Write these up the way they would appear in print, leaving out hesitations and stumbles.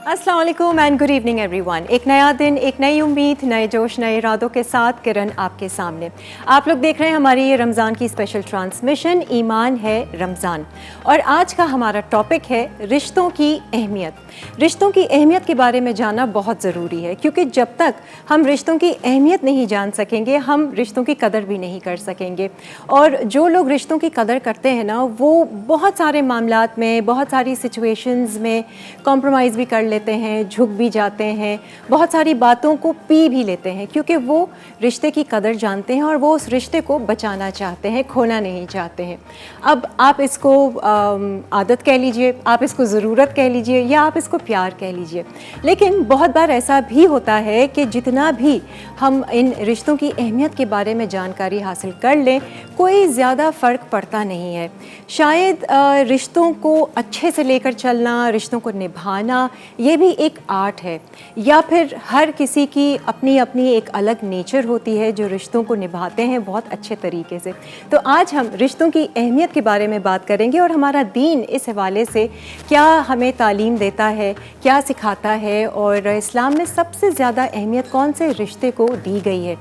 अस्सलाम वालेकुम and good evening everyone. एक नया दिन, एक नई उम्मीद, नए जोश, नए इरादों के साथ किरण आपके सामने। आप लोग देख रहे हैं हमारी ये रमज़ान की स्पेशल ट्रांसमिशन ईमान है रमज़ान, और आज का हमारा टॉपिक है रिश्तों की अहमियत। रिश्तों की अहमियत के बारे में जानना बहुत ज़रूरी है, क्योंकि जब तक हम रिश्तों की अहमियत नहीं जान सकेंगे हम रिश्तों की कदर भी नहीं कर सकेंगे। और जो लोग रिश्तों की कदर करते हैं ना, वो बहुत सारे मामलात में, बहुत सारी सिचुएशंस में कॉम्प्रोमाइज़ भी कर लेते हैं, झुक भी जाते हैं, बहुत सारी बातों को पी भी लेते हैं, क्योंकि वो रिश्ते की कदर जानते हैं और वो उस रिश्ते को बचाना चाहते हैं, खोना नहीं चाहते हैं। अब आप इसको आदत कह लीजिए, आप इसको ज़रूरत कह लीजिए, या आप इसको प्यार कह लीजिए। लेकिन बहुत बार ऐसा भी होता है कि जितना भी हम इन रिश्तों की अहमियत के बारे में जानकारी हासिल कर लें, कोई ज़्यादा फ़र्क पड़ता नहीं है। शायद रिश्तों को अच्छे से लेकर चलना, रिश्तों को निभाना, ये भी एक आर्ट है, या फिर हर किसी की अपनी अपनी एक अलग नेचर होती है जो रिश्तों को निभाते हैं बहुत अच्छे तरीके से। तो आज हम रिश्तों की अहमियत के बारे में बात करेंगे और हमारा दीन इस हवाले से क्या हमें तालीम देता है, क्या सिखाता है, और इस्लाम में सबसे ज़्यादा अहमियत कौन से रिश्ते को दी गई है,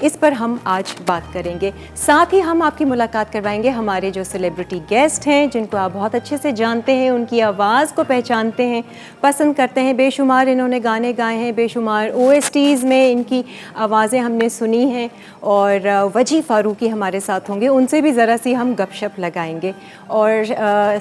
इस पर हम आज बात करेंगे। साथ ही हम आपकी मुलाकात करवाएंगे हमारे जो सेलिब्रिटी गेस्ट हैं, जिनको आप बहुत अच्छे से जानते हैं, उनकी आवाज़ को पहचानते हैं, पसंद करते हैं। बेशुमार इन्होंने गाने गाए हैं, बेशुमार OSTs में इनकी आवाज़ें हमने सुनी हैं, और वजी फ़ारूकी हमारे साथ होंगे, उनसे भी ज़रा सी हम गपशप लगाएंगे। और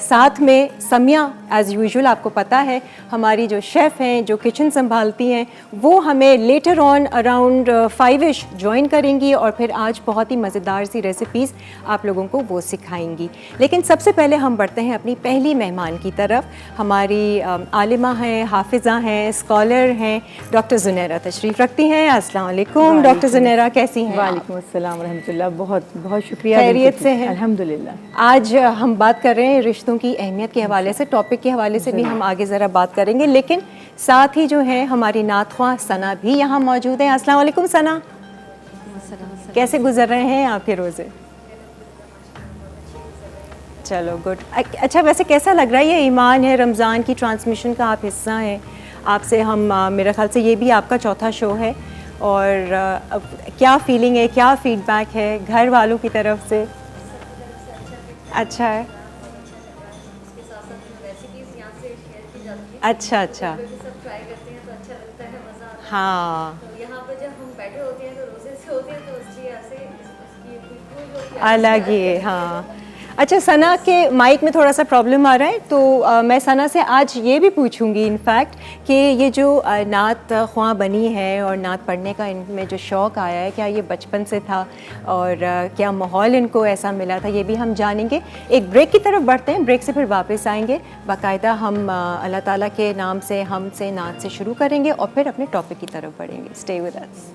साथ में समिया एज़ यूजुअल, आपको पता है हमारी जो शेफ़ हैं, जो किचन संभालती हैं, वो हमें later on around 5ish join करेंगी, और फिर आज बहुत ही मज़ेदार सी रेसिपीज़ आप लोगों को वो सिखाएंगी। लेकिन सबसे पहले हम बढ़ते हैं अपनी पहली मेहमान की तरफ। हमारी आलिमा हैं, हाफिज़ा हैं, स्कॉलर हैं, डॉक्टर ज़ुनैरा तशरीफ़ रखती हैं। अस्सलाम वालेकुम डॉक्टर ज़ुनैरा, कैसी हैं? वालेकुम अस्सलाम रहमतुल्लाह। बहुत बहुत शुक्रिया। खैरियत से हैं? अल्हम्दुलिल्लाह। आज हम बात कर रहे हैं रिश्तों की अहमियत के हवाले से, टॉपिक के हवाले से भी हम आगे ज़रा बात करेंगे, लेकिन साथ ही जो है हमारी नातख्वां सना भी यहाँ मौजूद हैं। अस्सलाम वालेकुम सना, कैसे गुजर रहे हैं आपके रोज़े? चलो गुड। अच्छा, वैसे कैसा लग रहा है, ये ईमान है रमज़ान की ट्रांसमिशन का आप हिस्सा हैं। आपसे हम मेरे ख्याल से ये भी आपका चौथा शो है, और अब क्या फीलिंग है, क्या फीडबैक है घर वालों की तरफ से? अच्छा है। अच्छा अच्छा, हाँ, अलग ही है, हाँ। अच्छा, सना के माइक में थोड़ा सा प्रॉब्लम आ रहा है, तो मैं सना से आज ये भी पूछूंगी इनफैक्ट कि ये जो नात ख्वां बनी है और नात पढ़ने का इनमें जो शौक़ आया है, क्या ये बचपन से था, और क्या माहौल इनको ऐसा मिला था, ये भी हम जानेंगे। एक ब्रेक की तरफ बढ़ते हैं, ब्रेक से फिर वापस आएंगे। बाकायदा हम अल्लाह ताला के नाम से, हम से, नात से शुरू करेंगे और फिर अपने टॉपिक की तरफ बढ़ेंगे। Stay with us.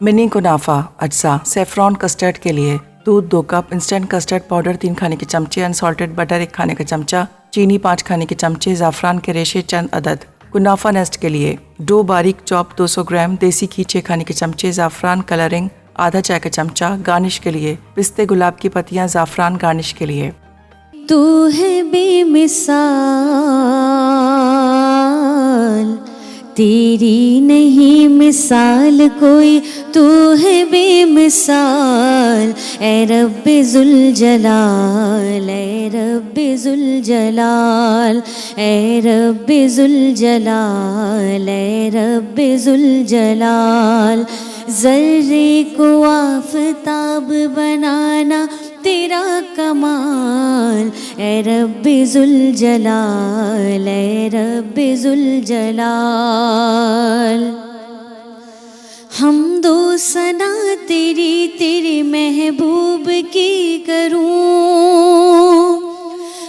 मिनी कुनाफा अज्जा सेफ्रॉन कस्टर्ड के लिए दूध 2 कप, इंस्टेंट कस्टर्ड पाउडर 3 खाने के चमचे, अनसॉल्टेड बटर 1 खाने का चमचा, चीनी 5 खाने के चमचे, ज़ाफ़रान के रेशे चंद अदद। कुनाफा नेस्ट के लिए डो बारीक चॉप 200 ग्राम, देसी घी 6 खाने के चमचे, ज़ाफ़रान कलरिंग आधा चाय का चमचा। गार्निश के लिए पिस्ते, गुलाब की पत्तियां, ज़ाफ़रान गार्निश के लिए। तू है बेमिसाल, तेरी नहीं मिसाल कोई, तू है बेमिसाल। ए रब्बे जुल जलाल, ए रब्बे जुल जलाल, ए रब्बे जुल जलाल, ए रब्बे जुल जलाल। ज़र्रे को आफ़ताब बनाना तेरा कमाल, ए रब्बे जुल जलाल, ए रब्बे जुल जलाल। हमदो सना तेरी तेरे महबूब की करूं,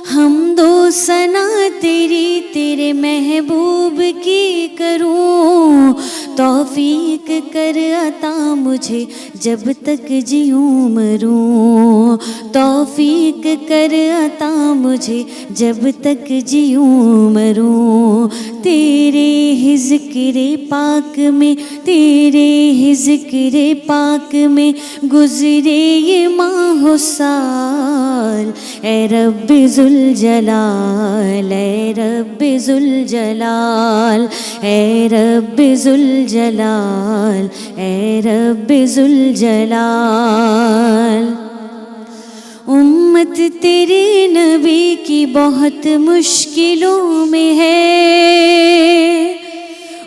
हमदो सना तेरी तेरे महबूब की करूं। तौफीक कर अता मुझे जब तक जियूं मरूं, तौफीक कर अता मुझे जब तक जियूं मरूं। तेरे ही ज़िक्र पाक में, तेरे ही ज़िक्र पाक में गुज़रे ये माह साल। ए रब्बि ज़ुल जलाल, ए रब्बि ज़ुल जलाल, ए रब्बि ज़ुल जलाल, ए रब्बि ज़ुल जलाल। उम्मत तेरे नबी की बहुत मुश्किलों में है,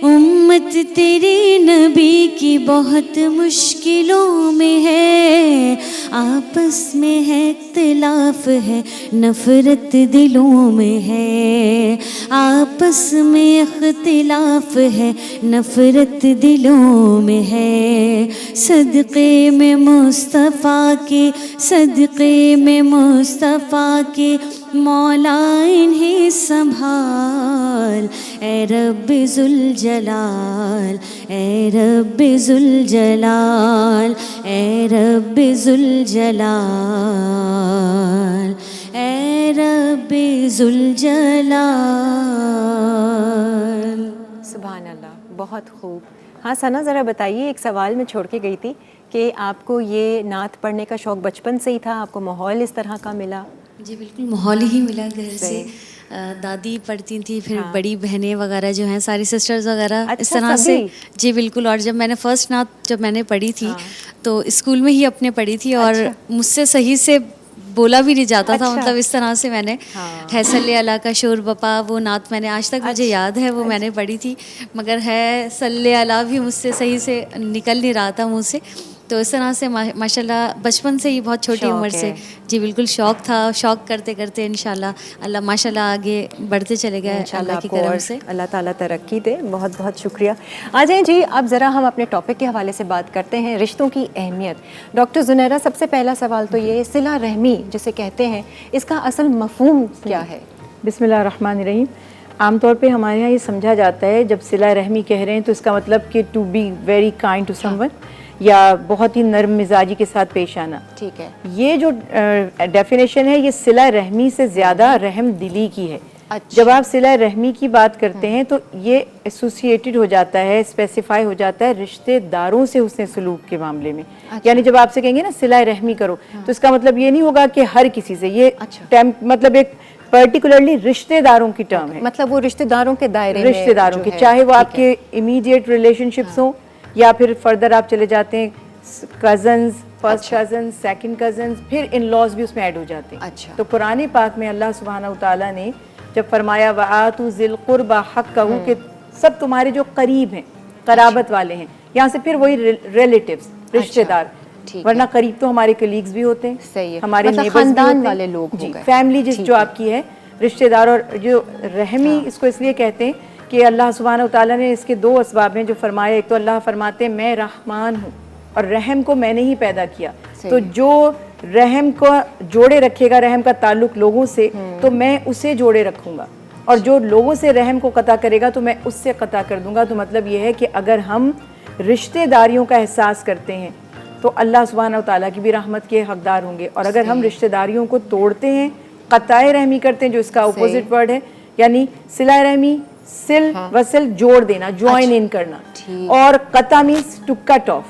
उम्मत तेरे नबी की बहुत मुश्किलों में है। आपस में है इख्तिलाफ है, नफ़रत दिलों में है। आपस में इख्तिलाफ है, नफ़रत दिलों में है। सदक़े में मुस्तफ़ा के, सदक़े में मुस्तफ़ा के मौला इन्हें संभाल। ए रब्बि ज़ुल जलाल, ए रब्बि ज़ुल जलाल, ए रब्बि ज़ुल जलाल, ए रब्बि ज़ुल जलाल। सुभान अल्लाह, बहुत खूब। हाँ सना, ज़रा बताइए, एक सवाल मैं छोड़ के गई थी कि आपको ये नात पढ़ने का शौक़ बचपन से ही था, आपको माहौल इस तरह का मिला? जी बिल्कुल, माहौल ही मिला घर से। दादी पढ़ती थी, फिर बड़ी बहनें वगैरह जो हैं, सारी सिस्टर्स वगैरह इस तरह से। जी बिल्कुल। और जब मैंने फ़र्स्ट नात जब मैंने पढ़ी थी तो स्कूल में ही अपने पढ़ी थी, और मुझसे सही से बोला भी नहीं जाता था, मतलब इस तरह से मैंने है सल्ले अला का शोर बपा, वो नात मैंने आज तक मुझे याद है, वो मैंने पढ़ी थी, मगर है सल्ले अला भी मुझसे सही से निकल नहीं रहा था मुँह से। तो इस तरह से माशाल्लाह बचपन से ही, बहुत छोटी उम्र से जी बिल्कुल शौक़ था। शौक़ करते करते इंशाल्लाह अल्लाह माशाल्लाह आगे बढ़ते चले गए अल्लाह की करम से। अल्लाह ताला तरक्की दे। बहुत बहुत शुक्रिया। आ जाएं जी, अब ज़रा हम अपने टॉपिक के हवाले से बात करते हैं, रिश्तों की अहमियत। डॉक्टर ज़ुनैरा, सबसे पहला सवाल तो ये, सिला रहमी जिसे कहते हैं, इसका असल मफ़हूम क्या है? बिस्मिल्लाहिर्रहमानिर्रहीम। आमतौर पे हमारे यहाँ ये समझा जाता है, जब सिला रहमी कह रहे हैं तो इसका मतलब कि to be very kind to someone, या बहुत ही नर्म मिजाजी के साथ पेश आना। ठीक है। ये जो डेफिनेशन है, ये सिला रहमी से ज़्यादा रहम दिली की है। अच्छा। जब आप सिला रहमी की बात करते हैं तो ये एसोसिएटेड हो जाता है, स्पेसिफाई हो जाता है रिश्तेदारों से हुस्न सलूक के मामले में। यानी जब आपसे कहेंगे ना सिला रहमी करो, तो इसका मतलब ये नहीं होगा कि हर किसी से, ये मतलब एक पर्टिकुलरली रिश्तेदारों की टर्म है। मतलब वो रिश्तेदारों के दायरे में, रिश्तेदारों के, चाहे वो आपके इमीडिएट रिलेशनशिप्स हों, या फिर फर्दर आप चले जाते हैं cousins, first cousin, second cousins, फिर इन लॉज भी उसमें ऐड हो जाते हैं। अच्छा। तो कुरान पाक में अल्लाह सुब्हानहू तआला ने जब फरमाया वआतु ज़िल क़ुरबा हक़्क़हू, कि सब तुम्हारे जो करीब हैं, कराबत वाले हैं, यहाँ से फिर वही रिलेटिव्स, रिश्तेदार, वरना करीब तो हमारे कलीग्स भी होते हैं, सही है, हमारे मतलब नेबर्स खानदान वाले लोग जी, फैमिली जो आपकी है, रिश्तेदार। और जो रहमी इसको इसलिए कहते हैं कि अल्लाह सुब्हानहू तआला ने इसके दो असबाब हैं जो फरमाया। एक तो अल्लाह फरमाते हैं मैं रहमान हूँ और रहम को मैंने ही पैदा किया, तो जो रहम को जोड़े रखेगा, रहम का ताल्लुक लोगों से, तो मैं उसे जोड़े रखूँगा, और जो लोगों से रहम को कता करेगा तो मैं उससे कता कर दूँगा। तो मतलब ये है कि अगर हम रिश्तेदारियों का एहसास करते हैं तो अल्लाह सुब्हानहू तआला की भी रहमत के हकदार होंगे, और अगर हम रिश्तेदारियों को तोड़ते हैं, कताए रहमी करते हैं, जो इसका अपोजिट वर्ड है, यानी सिला रहमी, सिल वसल जोड़ देना, ज्वाइन इन करना, और कता मीन्स टू कट ऑफ,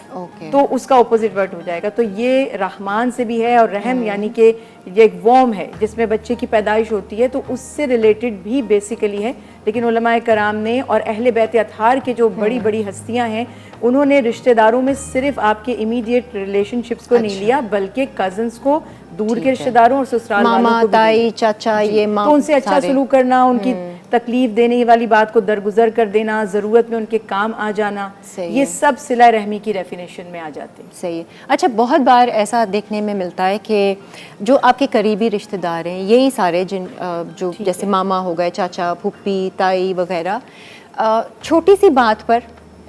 तो उसका ऑपोजिट वर्ड हो जाएगा। तो ये रहमान से भी है, और रहम यानी कि ये एक वॉर्म है जिसमें बच्चे की पैदाइश होती है, तो उससे रिलेटेड भी बेसिकली है। लेकिन उलमाए कराम ने और अहले बैत अतहार के जो बड़ी बड़ी हस्तियां हैं, उन्होंने रिश्तेदारों में सिर्फ आपके इमीडिएट रिलेशनशिप्स को नहीं लिया, बल्कि कजन्स को, दूर के रिश्तेदारों और ससुराल वालों को, ताई, चाचा, ये तो उनसे अच्छा सलूक करना, उनकी तकलीफ देने वाली बात को दरगुजर कर देना, ज़रूरत में उनके काम आ जाना, ये सब सिला रहमी की डेफिनेशन में आ जाते हैं। सही है। अच्छा, बहुत बार ऐसा देखने में मिलता है कि जो आपके करीबी रिश्तेदार हैं, यही सारे जो जैसे मामा हो गए, चाचा, फूफी, ताई वगैरह, छोटी सी बात पर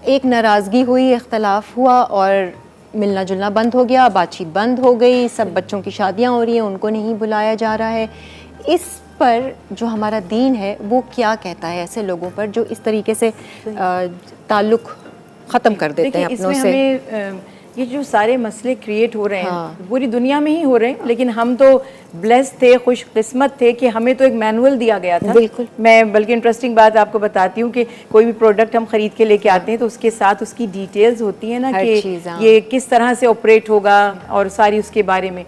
एक नाराज़गी हुई, इख्तलाफ हुआ और मिलना जुलना बंद हो गया, बातचीत बंद हो गई, सब बच्चों की शादियां हो रही हैं, उनको नहीं बुलाया जा रहा है। इस पर जो हमारा दीन है वो क्या कहता है ऐसे लोगों पर जो इस तरीके से ताल्लुक़ ख़त्म कर देते देखिए, हैं अपनों इसमें से। हमें ये जो सारे मसले क्रिएट हो रहे हैं पूरी दुनिया में ही हो रहे हैं, लेकिन हम तो ब्लेस्ड थे, खुशकिस्मत थे कि हमें तो एक मैनुअल दिया गया था। बिल्कुल। मैं बल्कि इंटरेस्टिंग बात आपको बताती हूँ कि कोई भी प्रोडक्ट हम खरीद के लेके आते हैं तो उसके साथ उसकी डिटेल्स होती है ना, हर कि चीज़, हाँ। ये किस तरह से ऑपरेट होगा और सारी उसके बारे में।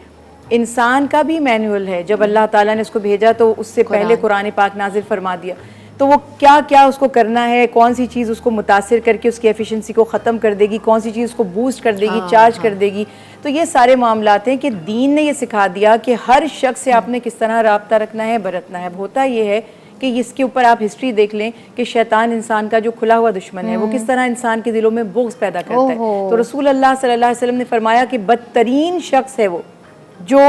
इंसान का भी मैनुअल है, जब अल्लाह ताला ने उसको भेजा तो उससे पहले कुरान पाक नाजिल फरमा दिया, तो वो क्या क्या उसको करना है, कौन सी चीज़ उसको मुतासिर करके उसकी एफिशिएंसी को ख़त्म कर देगी, कौन सी चीज़ उसको बूस्ट कर देगी, चार्ज कर देगी। तो ये सारे मामलात हैं कि दीन ने ये सिखा दिया कि हर शख्स से आपने किस तरह रब्ता रखना है, बरतना है। अब होता ये है कि इसके ऊपर आप हिस्ट्री देख लें कि शैतान इंसान का जो खुला हुआ दुश्मन है वो किस तरह इंसान के दिलों में बुग़्ज़ पैदा करता है। तो रसूल अल्लाह सल्लल्लाहु अलैहि वसल्लम ने फरमाया कि बदतरीन शख्स है वो जो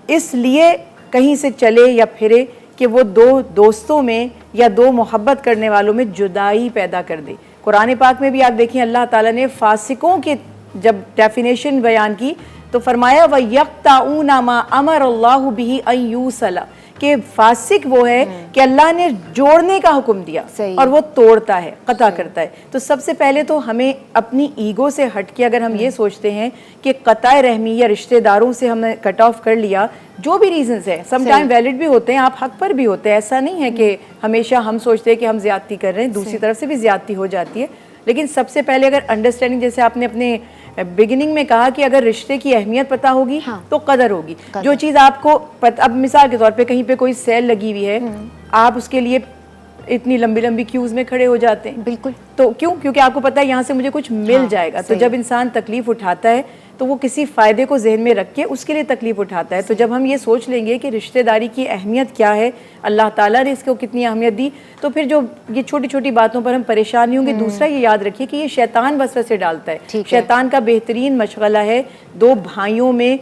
इसलिए कहीं से चले या फिरे कि वो दो दोस्तों में या दो मोहब्बत करने वालों में जुदाई पैदा कर दे। कुरान पाक में भी आप देखिए अल्लाह ताला ने फासिकों के जब डेफिनेशन बयान की तो फरमाया व यक़्ताऊना मा अमर अल्लाहु बिही अन यूसला, कि फासिक वो है कि अल्लाह ने जोड़ने का हुक्म दिया और वो तोड़ता है, कता करता है। तो सबसे पहले तो हमें अपनी ईगो से हट के अगर हम ये सोचते हैं कि कताए रहमी या रिश्तेदारों से हमने कट ऑफ कर लिया, जो भी रीजंस है, सम टाइम वैलिड भी होते हैं, आप हक पर भी होते हैं, ऐसा नहीं है कि हमेशा हम सोचते हैं कि हम ज्यादती कर रहे हैं, दूसरी तरफ से भी ज्यादती हो जाती है। लेकिन सबसे पहले अगर अंडरस्टैंडिंग, जैसे आपने अपने बिगिनिंग में कहा कि अगर रिश्ते की अहमियत पता होगी तो कदर होगी। जो चीज़ आपको अब मिसाल के तौर पे कहीं पे कोई सेल लगी हुई है, आप उसके लिए इतनी लंबी लंबी क्यूज़ में खड़े हो जाते हैं। बिल्कुल। तो क्यों? क्योंकि आपको पता है यहाँ से मुझे कुछ मिल जाएगा। तो जब इंसान तकलीफ उठाता है तो वो किसी फ़ायदे को जहन में रख के उसके लिए तकलीफ उठाता है। तो जब हम ये सोच लेंगे कि रिश्तेदारी की अहमियत क्या है, अल्लाह ताला ने इसको कितनी अहमियत दी, तो फिर जो ये छोटी छोटी बातों पर हम परेशान नहीं होंगे। दूसरा ये याद रखिए कि ये शैतान वसवसे डालता है। शैतान का बेहतरीन मशगला है दो भाइयों में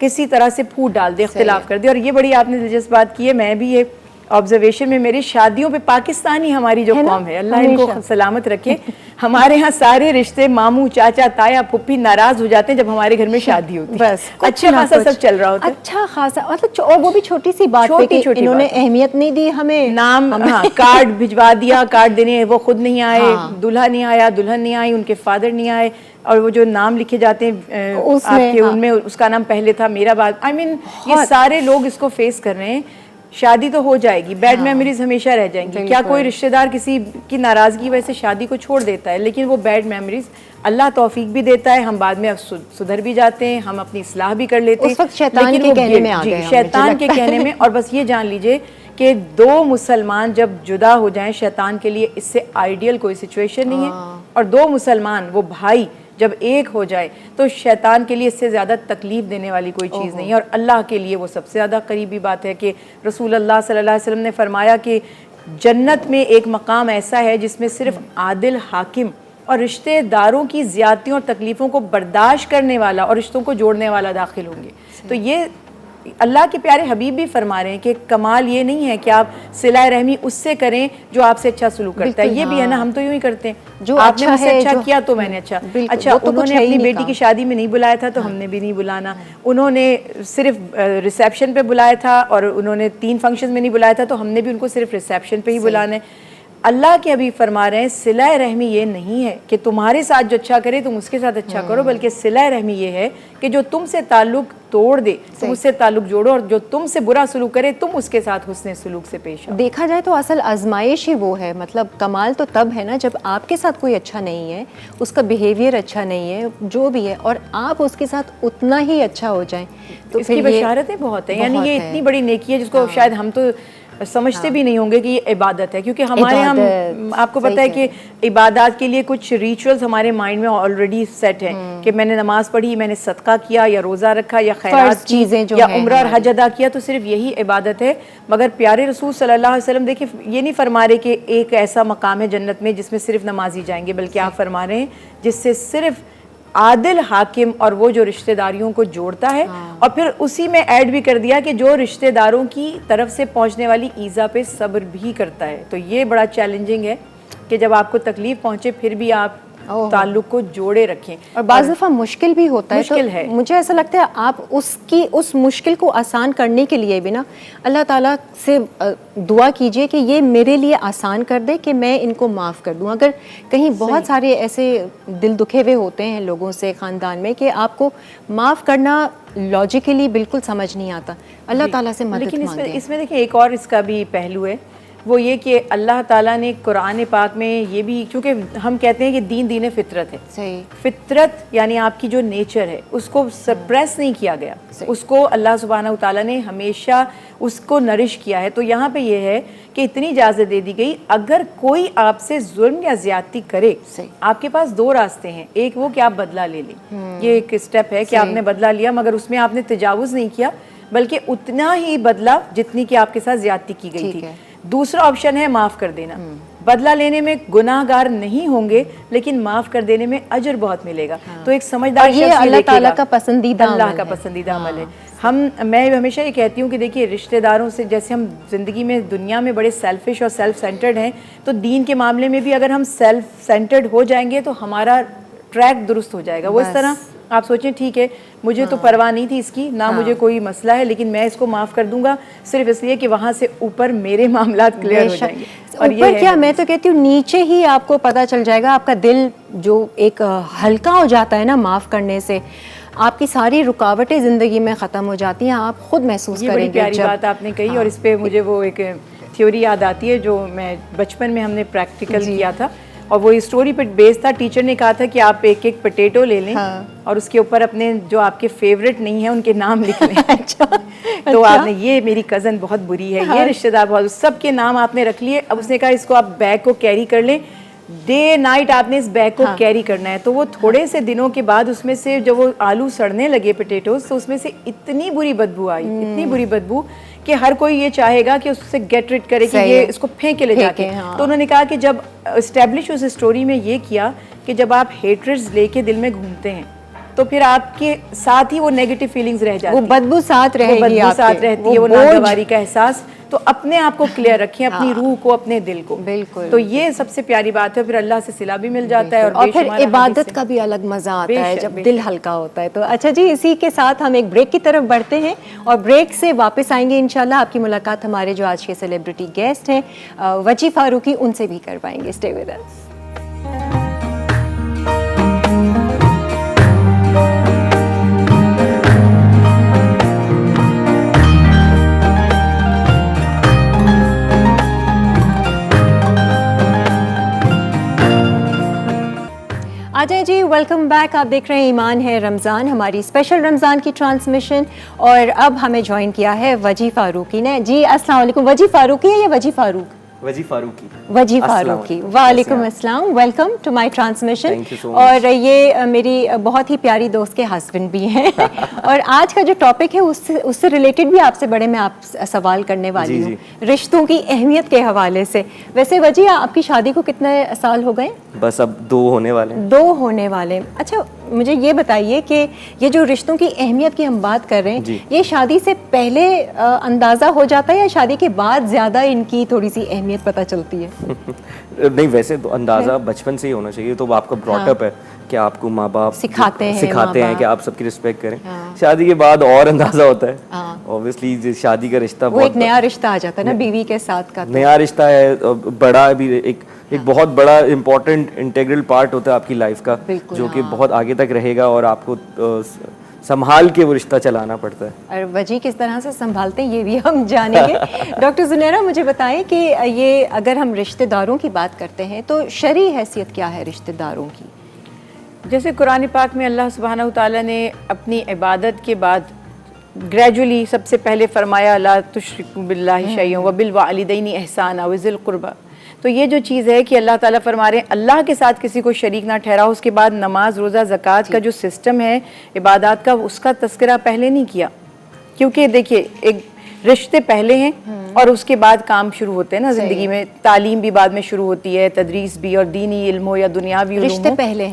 किसी तरह से फूट डाल दे, इख्तिलाफ कर दे। और ये बड़ी आपने दिलचस्प बात की है, मैं भी ये ऑब्जर्वेशन में मेरी शादियों पे पाकिस्तानी हमारी जो कौम है, अल्लाह इनको सलामत रखे, हमारे यहाँ सारे रिश्ते मामू चाचा ताया फुप्पी नाराज हो जाते हैं जब हमारे घर में शादी होती है। बस अच्छा खासा सब चल रहा होता है, अच्छा खासा, मतलब और वो भी छोटी सी बात पे कि इन्होंने अहमियत नहीं दी हमें, नाम कार्ड भिजवा दिया, कार्ड देने वो खुद नहीं आए, दूल्हा नहीं आया, दुल्हन नहीं आई, उनके फादर नहीं आए, और वो जो नाम लिखे जाते हैं आपके उनमें उसका नाम पहले था मेरा बाद। आई मीन ये सारे लोग इसको फेस कर रहे हैं। शादी तो हो जाएगी, बैड मेमोरीज हमेशा रह जाएंगी। क्या कोई रिश्तेदार किसी की नाराजगी की वजह से शादी को छोड़ देता है? लेकिन वो बैड मेमोरीज अल्लाह तौफीक भी देता है, हम बाद में सुधर भी जाते हैं, हम अपनी इस्लाह भी कर लेते हैं। उस वक्त शैतान के कहने में आ गए, शैतान के कहने में। और बस ये जान लीजिए कि दो मुसलमान जब जुदा हो जाएं, शैतान के लिए इससे आइडियल कोई सिचुएशन नहीं है। और दो मुसलमान वो भाई जब एक हो जाए तो शैतान के लिए इससे ज़्यादा तकलीफ देने वाली कोई चीज़ नहीं है। और अल्लाह के लिए वो सबसे ज़्यादा करीबी बात है कि रसूल अल्लाह सल्लल्लाहु अलैहि वसल्लम ने फरमाया कि जन्नत में एक मकाम ऐसा है जिसमें सिर्फ आदिल हाकिम और रिश्तेदारों की ज़्यादतियों और तकलीफ़ों को बर्दाश्त करने वाला और रिश्तों को जोड़ने वाला दाखिल होंगे। तो ये अल्लाह के प्यारे हबीब भी फरमा रहे हैं कि कमाल ये नहीं है कि आप सिला रहमी उससे करें जो आपसे अच्छा सलूक करता है। ये भी है ना, हम तो यूं ही करते हैं, जो आपने मुझसे अच्छा किया तो मैंने अच्छा। अच्छा, उन्होंने अपनी बेटी की शादी में नहीं बुलाया था तो हमने भी नहीं बुलाना। उन्होंने सिर्फ रिसेप्शन पे बुलाया था और उन्होंने 3 फंक्शन में नहीं बुलाया था तो हमने भी उनको सिर्फ रिसेप्शन पे ही बुलाना है। अल्लाह के अभी फरमा रहे हैं सिला रहमी ये नहीं है कि तुम्हारे साथ जो अच्छा करे तुम उसके साथ अच्छा करो, बल्कि सिला रहमी ये है कि जो तुमसे ताल्लुक तोड़ दे तुम उससे ताल्लुक जोड़ो, और जो तुमसे बुरा सलूक करे तुम उसके साथ हुस्ने सलूक से पेश आओ। देखा जाए तो असल आजमाइश ही वो है, मतलब कमाल तो तब है ना जब आपके साथ कोई अच्छा नहीं है, उसका बिहेवियर अच्छा नहीं है, जो भी है, और आप उसके साथ उतना ही अच्छा हो जाए। तो इसकी बशारतें बहुत है, यानी ये इतनी बड़ी नेकी है जिसको शायद हम तो समझते भी नहीं होंगे कि ये इबादत है। क्योंकि हमारे हम आपको पता है कि इबादत के लिए कुछ रिचुअल्स हमारे माइंड में ऑलरेडी सेट हैं कि मैंने नमाज पढ़ी, मैंने सदका किया या रोज़ा रखा या खैरात चीज़ें या उम्रा और हज अदा किया तो सिर्फ यही इबादत है। मगर प्यारे रसूल सल्लल्लाहु अलैहि वसल्लम देखिए ये नहीं फरमा रहे कि एक ऐसा मकाम है जन्नत में जिसमें सिर्फ नमाजी जाएंगे, बल्कि आप फरमा रहे हैं जिससे सिर्फ आदिल हाकिम और वो जो रिश्तेदारियों को जोड़ता है। और फिर उसी में ऐड भी कर दिया कि जो रिश्तेदारों की तरफ से पहुंचने वाली ईज़ा पे सब्र भी करता है। तो ये बड़ा चैलेंजिंग है कि जब आपको तकलीफ़ पहुंचे फिर भी आप ताल्लुक को जोड़े रखें। और बाज़ दफ़ा मुश्किल भी होता है, मुश्किल तो है। मुझे ऐसा लगता है आप उस मुश्किल को आसान करने के लिए भी ना अल्लाह ताला से दुआ कीजिए कि ये मेरे लिए आसान कर दे कि मैं इनको माफ़ कर दूं। अगर कहीं बहुत सारे ऐसे दिल दुखे हुए होते हैं लोगों से ख़ानदान में कि आपको माफ़ करना लॉजिकली बिल्कुल समझ नहीं आता, अल्लाह ताला से मदद लेकिन मांगें। इसमें देखिए एक और इसका भी पहलू है, वो ये कि अल्लाह ताला ने कुरान पाक में ये भी, क्योंकि हम कहते हैं कि दीन फितरत है, सही, फितरत यानी आपकी जो नेचर है उसको सप्रेस नहीं किया गया, उसको अल्लाह सुब्हानहू तआला ने हमेशा उसको नरिश किया है। तो यहाँ पे ये है कि इतनी इजाज़त दे दी गई, अगर कोई आपसे जुल्म या ज्यादती करे, आपके पास दो रास्ते हैं, एक वो कि आप बदला ले लें, ये एक स्टेप है कि आपने बदला लिया मगर उसमें आपने तजावुज़ नहीं किया बल्कि उतना ही बदला जितनी कि आपके साथ ज्यादती की गई थी। दूसरा ऑप्शन है माफ़ कर देना। बदला लेने में गुनाहगार नहीं होंगे लेकिन माफ़ कर देने में अजर बहुत मिलेगा। तो एक समझदार ये अल्लाह ताला का पसंदीदा अल्लाह का पसंदीदा अमल है। मैं हमेशा ये कहती हूँ कि देखिए रिश्तेदारों से, जैसे हम ज़िंदगी में दुनिया में बड़े सेल्फिश और सेल्फ सेंटर्ड हैं, तो दीन के मामले में भी अगर हम सेल्फ सेंटर्ड हो जाएंगे तो हमारा ट्रैक दुरुस्त हो जाएगा। वो इस तरह आप सोचें ठीक है मुझे तो परवाह नहीं थी इसकी, ना मुझे कोई मसला है, लेकिन मैं इसको माफ़ कर दूंगा सिर्फ इसलिए कि वहाँ से ऊपर मेरे मामलात क्लियर हो जाएंगे। और ऊपर क्या, मैं तो कहती हूँ नीचे ही आपको पता चल जाएगा, आपका दिल जो एक हल्का हो जाता है ना माफ़ करने से, आपकी सारी रुकावटें ज़िंदगी में ख़त्म हो जाती हैं, आप खुद महसूस करेंगे। बड़ी प्यारी बात आपने कही। और इस पर मुझे वो एक थ्योरी याद आती है जो मैं बचपन में हमने प्रैक्टिकल किया था, और वो स्टोरी पे बेस्ड था। टीचर ने कहा था कि आप एक एक पोटैटो ले लें और उसके ऊपर अपने जो आपके फेवरेट नहीं है उनके नाम लिख लें। तो आपने, ये मेरी कज़न बहुत बुरी है, ये रिश्तेदार बहुत, सबके नाम आपने रख लिए। अब उसने कहा इसको आप बैग को कैरी कर लें, डे नाइट आपने इस बैग को कैरी करना है। तो वो थोड़े से दिनों के बाद उसमें से जब वो आलू सड़ने लगे पोटैटोज, तो उसमें से इतनी बुरी बदबू आई, इतनी बुरी बदबू कि हर कोई ये चाहेगा कि उससे गेट रिड करे कि ये इसको फेंक के ले जाके। तो उन्होंने कहा कि जब एस्टेब्लिश उस स्टोरी में ये किया कि जब आप हेट्रेड्स लेके दिल में घूमते हैं तो फिर आपके साथ ही वो नेगेटिव फीलिंग्स रह जाती है, वो बदबू साथ रहेगी, बदबू साथ रहती है, वो नागवारी का एहसास। तो अपने आप को क्लियर रखें, अपनी रूह को, अपने दिल को। बिल्कुल। तो ये सबसे प्यारी बात है, फिर अल्लाह से सिला भी मिल जाता है और फिर इबादत का भी अलग मजा आता है जब दिल हल्का होता है। तो अच्छा जी, इसी के साथ हम एक ब्रेक की तरफ बढ़ते हैं और ब्रेक से वापस आएंगे इंशाल्लाह। आपकी मुलाकात हमारे जो आज के सेलिब्रिटी गेस्ट हैं वजी फारूकी, उनसे भी कर पाएंगे। Stay with us. आ जाए जी, वेलकम बैक। आप देख रहे हैं ईमान है रमज़ान, हमारी स्पेशल रमज़ान की ट्रांसमिशन। और अब हमें ज्वाइन किया है वजी फारूकी ने। जी अस्सलाम वालेकुम। वजी फारूकी है या वजी फारूक? वजी फारूकी। वजी फारूकी, वालेकुम अस्सलाम, welcome to my transmission. Thank you so much. और ये मेरी बहुत ही प्यारी दोस्त के हस्बैंड भी हैं। और आज का जो टॉपिक है उससे रिलेटेड भी आपसे बड़े मैं आप सवाल करने वाली हूँ, रिश्तों की अहमियत के हवाले से। वैसे वजी, आपकी शादी को कितने साल हो गए? बस अब 2 होने वाले हैं। 2 होने वाले। अच्छा, मुझे ये बताइए कि ये जो रिश्तों की अहमियत की हम बात कर रहे हैं, ये शादी से पहले अंदाज़ा हो जाता है या शादी के बाद ज़्यादा इनकी थोड़ी सी अहमियत पता चलती है? नहीं, वैसे तो अंदाज़ा बचपन से ही होना चाहिए। तो आपका ब्रॉटअप है कि आपको माँ बाप सिखाते हैं कि आप सबकी रिस्पेक्ट करें। शादी के बाद और अंदाज़ा होता है। ऑब्वियसली शादी का रिश्ता वो एक नया रिश्ता आ जाता है ना बीवी के साथ का। नया रिश्ता है, बड़ा भी एक बहुत बड़ा इम्पोर्टेंट इंटीग्रल पार्ट होता है आपकी लाइफ का, जो कि बहुत आगे तक रहेगा और आपको संभाल के वो रिश्ता चलाना पड़ता है। और वजी किस तरह से संभालते हैं ये भी हम जानेंगे। डॉक्टर जुनैरा, मुझे बताएं कि ये अगर हम रिश्तेदारों की बात करते हैं तो शरई हैसियत क्या है रिश्तेदारों की? जैसे कुरान पाक में अल्लाह सुब्हानहू तआला ने अपनी इबादत के बाद ग्रेजुअली सबसे पहले फरमाया ला तुश्रिकू बिल्लाहि शैअन व बिल वालिदैनि इहसाना व ज़िल क़ुरबा। तो ये जो चीज़ है कि अल्लाह ताला फरमा रहे हैं अल्लाह के साथ किसी को शरीक ना ठहराओ। उसके बाद नमाज, रोज़ा, ज़कात का जो सिस्टम है इबादत का, उसका तस्करा पहले नहीं किया, क्योंकि देखिए एक रिश्ते पहले हैं और उसके बाद काम शुरू होते हैं ना ज़िंदगी में। तालीम भी बाद में शुरू होती है, तदरीस भी, और दीनी इल्म हो या दुनियावी इल्म हो,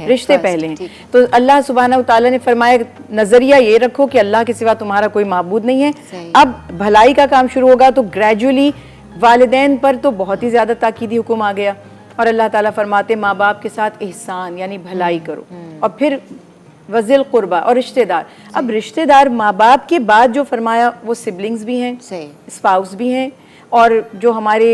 रिश्ते पहले हैं। तो अल्लाह सुब्हानहू तआला ने फरमाया नज़रिया ये रखो कि अल्लाह के सिवा तुम्हारा कोई माबूद नहीं है। अब भलाई का काम शुरू होगा तो ग्रेजुअली वालिदैन पर तो बहुत ही ज़्यादा ताकीदी हुक्म आ गया और अल्लाह ताला फरमाते माँ बाप के साथ एहसान यानी भलाई करो, और फिर वज़िल कुर्बा और रिश्तेदार। अब रिश्तेदार माँ बाप के बाद जो फरमाया वो सिबलिंग्स भी हैं, स्पाउस भी हैं, और जो हमारे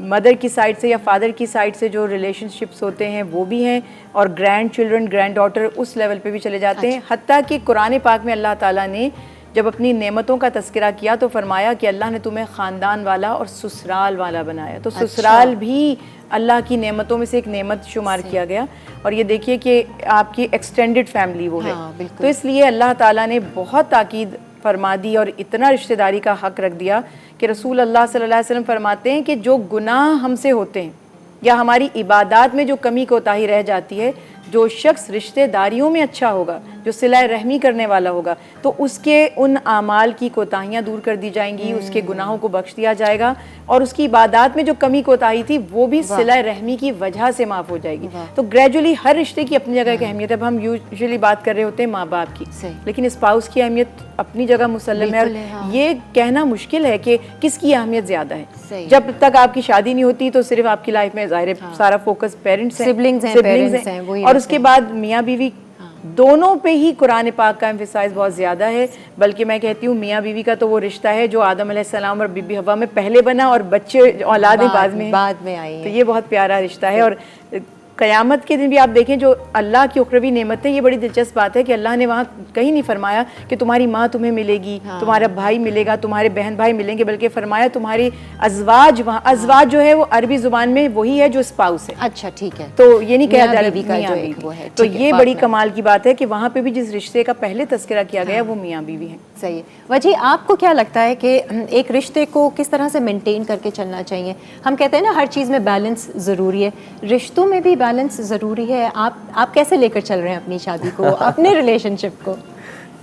मदर की साइड से या फादर की साइड से जो रिलेशनशिप्स होते हैं वो भी हैं, और ग्रैंड चिल्ड्रन, ग्रैंड डॉटर उस लेवल पे भी चले जाते हैं। हत्ता कि कुरान पाक में अल्लाह ताला ने जब अपनी नेमतों का तस्करा किया तो फरमाया कि अल्लाह ने तुम्हें ख़ानदान वाला और ससुराल वाला बनाया, तो ससुराल भी अल्लाह की नेमतों में से एक नेमत शुमार किया गया। और ये देखिए कि आपकी एक्सटेंडेड फैमिली वो है, तो इसलिए अल्लाह ताला ने बहुत ताकीद फरमा दी और इतना रिश्तेदारी का हक रख दिया कि रसूल अल्लाह सल्लल्लाहु अलैहि वसल्लम फरमाते हैं कि जो गुनाह हमसे होते हैं या हमारी इबादत में जो कमी कोताही रह जाती है, जो शख्स रिश्तेदारियों में अच्छा होगा, जो सिला रहमी करने वाला होगा, तो उसके उन आमाल की कोताहियाँ दूर कर दी जाएंगी, उसके गुनाहों को बख्श दिया जाएगा, और उसकी इबादत में जो कमी कोताही थी वो भी सिला रहमी की वजह से माफ़ हो जाएगी। तो ग्रेजुअली हर रिश्ते की अपनी जगह की अहमियत है। अब हम यूजुअली बात कर रहे होते हैं माँ बाप की, लेकिन स्पाउस की अहमियत अपनी जगह मुसल्लम है, और ये कहना मुश्किल है कि किसकी अहमियत ज़्यादा है। जब तक आपकी शादी नहीं होती तो सिर्फ आपकी लाइफ में ज़ाहिर सारा फोकस पेरेंट्स हैं, सिबलिंग्स हैं, और उसके बाद मियाँ बीवी दोनों पे ही कुरान पाक का एम्फसाइज बहुत ज़्यादा है। बल्कि मैं कहती हूँ मियाँ बीवी का तो वो रिश्ता है जो आदम अलैहिस्सलाम और बीबी हवा में पहले बना और बच्चे औलादें बाद में आई, तो ये बहुत प्यारा रिश्ता है। और क़यामत के दिन भी आप देखें जो अल्लाह की उखरवी नेमतें, ये बड़ी दिलचस्प बात है कि अल्लाह ने वहाँ कहीं नहीं फरमाया कि तुम्हारी माँ तुम्हें मिलेगी, तुम्हारा भाई मिलेगा, तुम्हारे बहन भाई मिलेंगे, बल्कि फरमाया तुम्हारी अजवाज। वहाँ अजवाज जो है वो अरबी ज़ुबान में वही है जो स्पाउस है। अच्छा, ठीक है, तो ये नहीं कहा जा रहा, तो ये बड़ी कमाल की बात है कि वहाँ पे भी जिस रिश्ते का पहले तस्करा किया गया वो मियाँ बीवी है। सही है। वजह आपको क्या लगता है कि एक रिश्ते को किस तरह से मेंटेन करके चलना चाहिए? हम कहते हैं ना हर चीज़ में बैलेंस ज़रूरी है, रिश्तों में भी बैलेंस ज़रूरी है। आप कैसे लेकर चल रहे हैं अपनी शादी को, अपने रिलेशनशिप को?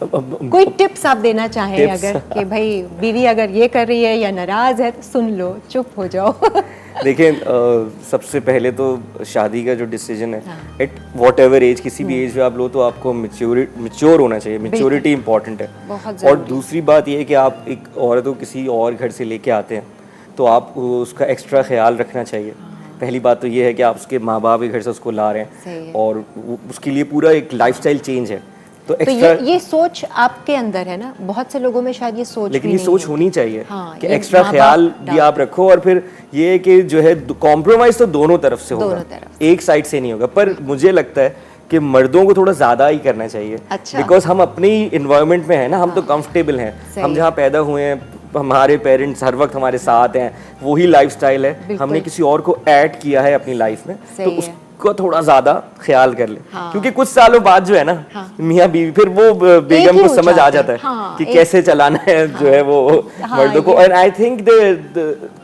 कोई टिप्स आप देना चाहें अगर कि भाई बीवी अगर ये कर रही है या नाराज़ है तो सुन लो, चुप हो जाओ। देखिए सबसे पहले तो शादी का जो डिसीजन है एट वॉट एवर एज, किसी भी एज में आप लो तो आपको मैच्योर होना चाहिए, मैच्योरिटी इंपॉर्टेंट है। और दूसरी बात ये है कि आप एक औरत को किसी और घर से लेके आते हैं तो आप उसका एक्स्ट्रा ख्याल रखना चाहिए। पहली बात तो ये है कि आप उसके माँ बाप के घर से उसको ला रहे हैं और उसके लिए पूरा एक लाइफस्टाइल चेंज है। तो ये सोच आपके अंदर है ना, बहुत से लोगों में शायद ये सोच, लेकिन ये सोच होनी चाहिए कि एक्स्ट्रा ख्याल भी आप रखो। और फिर ये है कि जो है कॉम्प्रोमाइज तो दोनों तरफ से होगा, एक साइड से नहीं होगा। पर मुझे लगता है कि मर्दों को थोड़ा ज़्यादा ही करना चाहिए, बिकॉज हम अपने ही इन्वायरमेंट में है ना, हम तो कंफर्टेबल हैं, हम जहाँ पैदा हुए हैं, हमारे पेरेंट्स हर वक्त हमारे साथ हैं, वही लाइफस्टाइल है, हमने किसी और को ऐड किया है अपनी लाइफ में, तो उसको थोड़ा ज़्यादा ख्याल कर ले। क्योंकि कुछ सालों बाद जो है ना मियाँ बीवी, फिर वो बेगम को समझ आ जाता है कि कैसे चलाना है जो है वो मर्दों को। और आई थिंक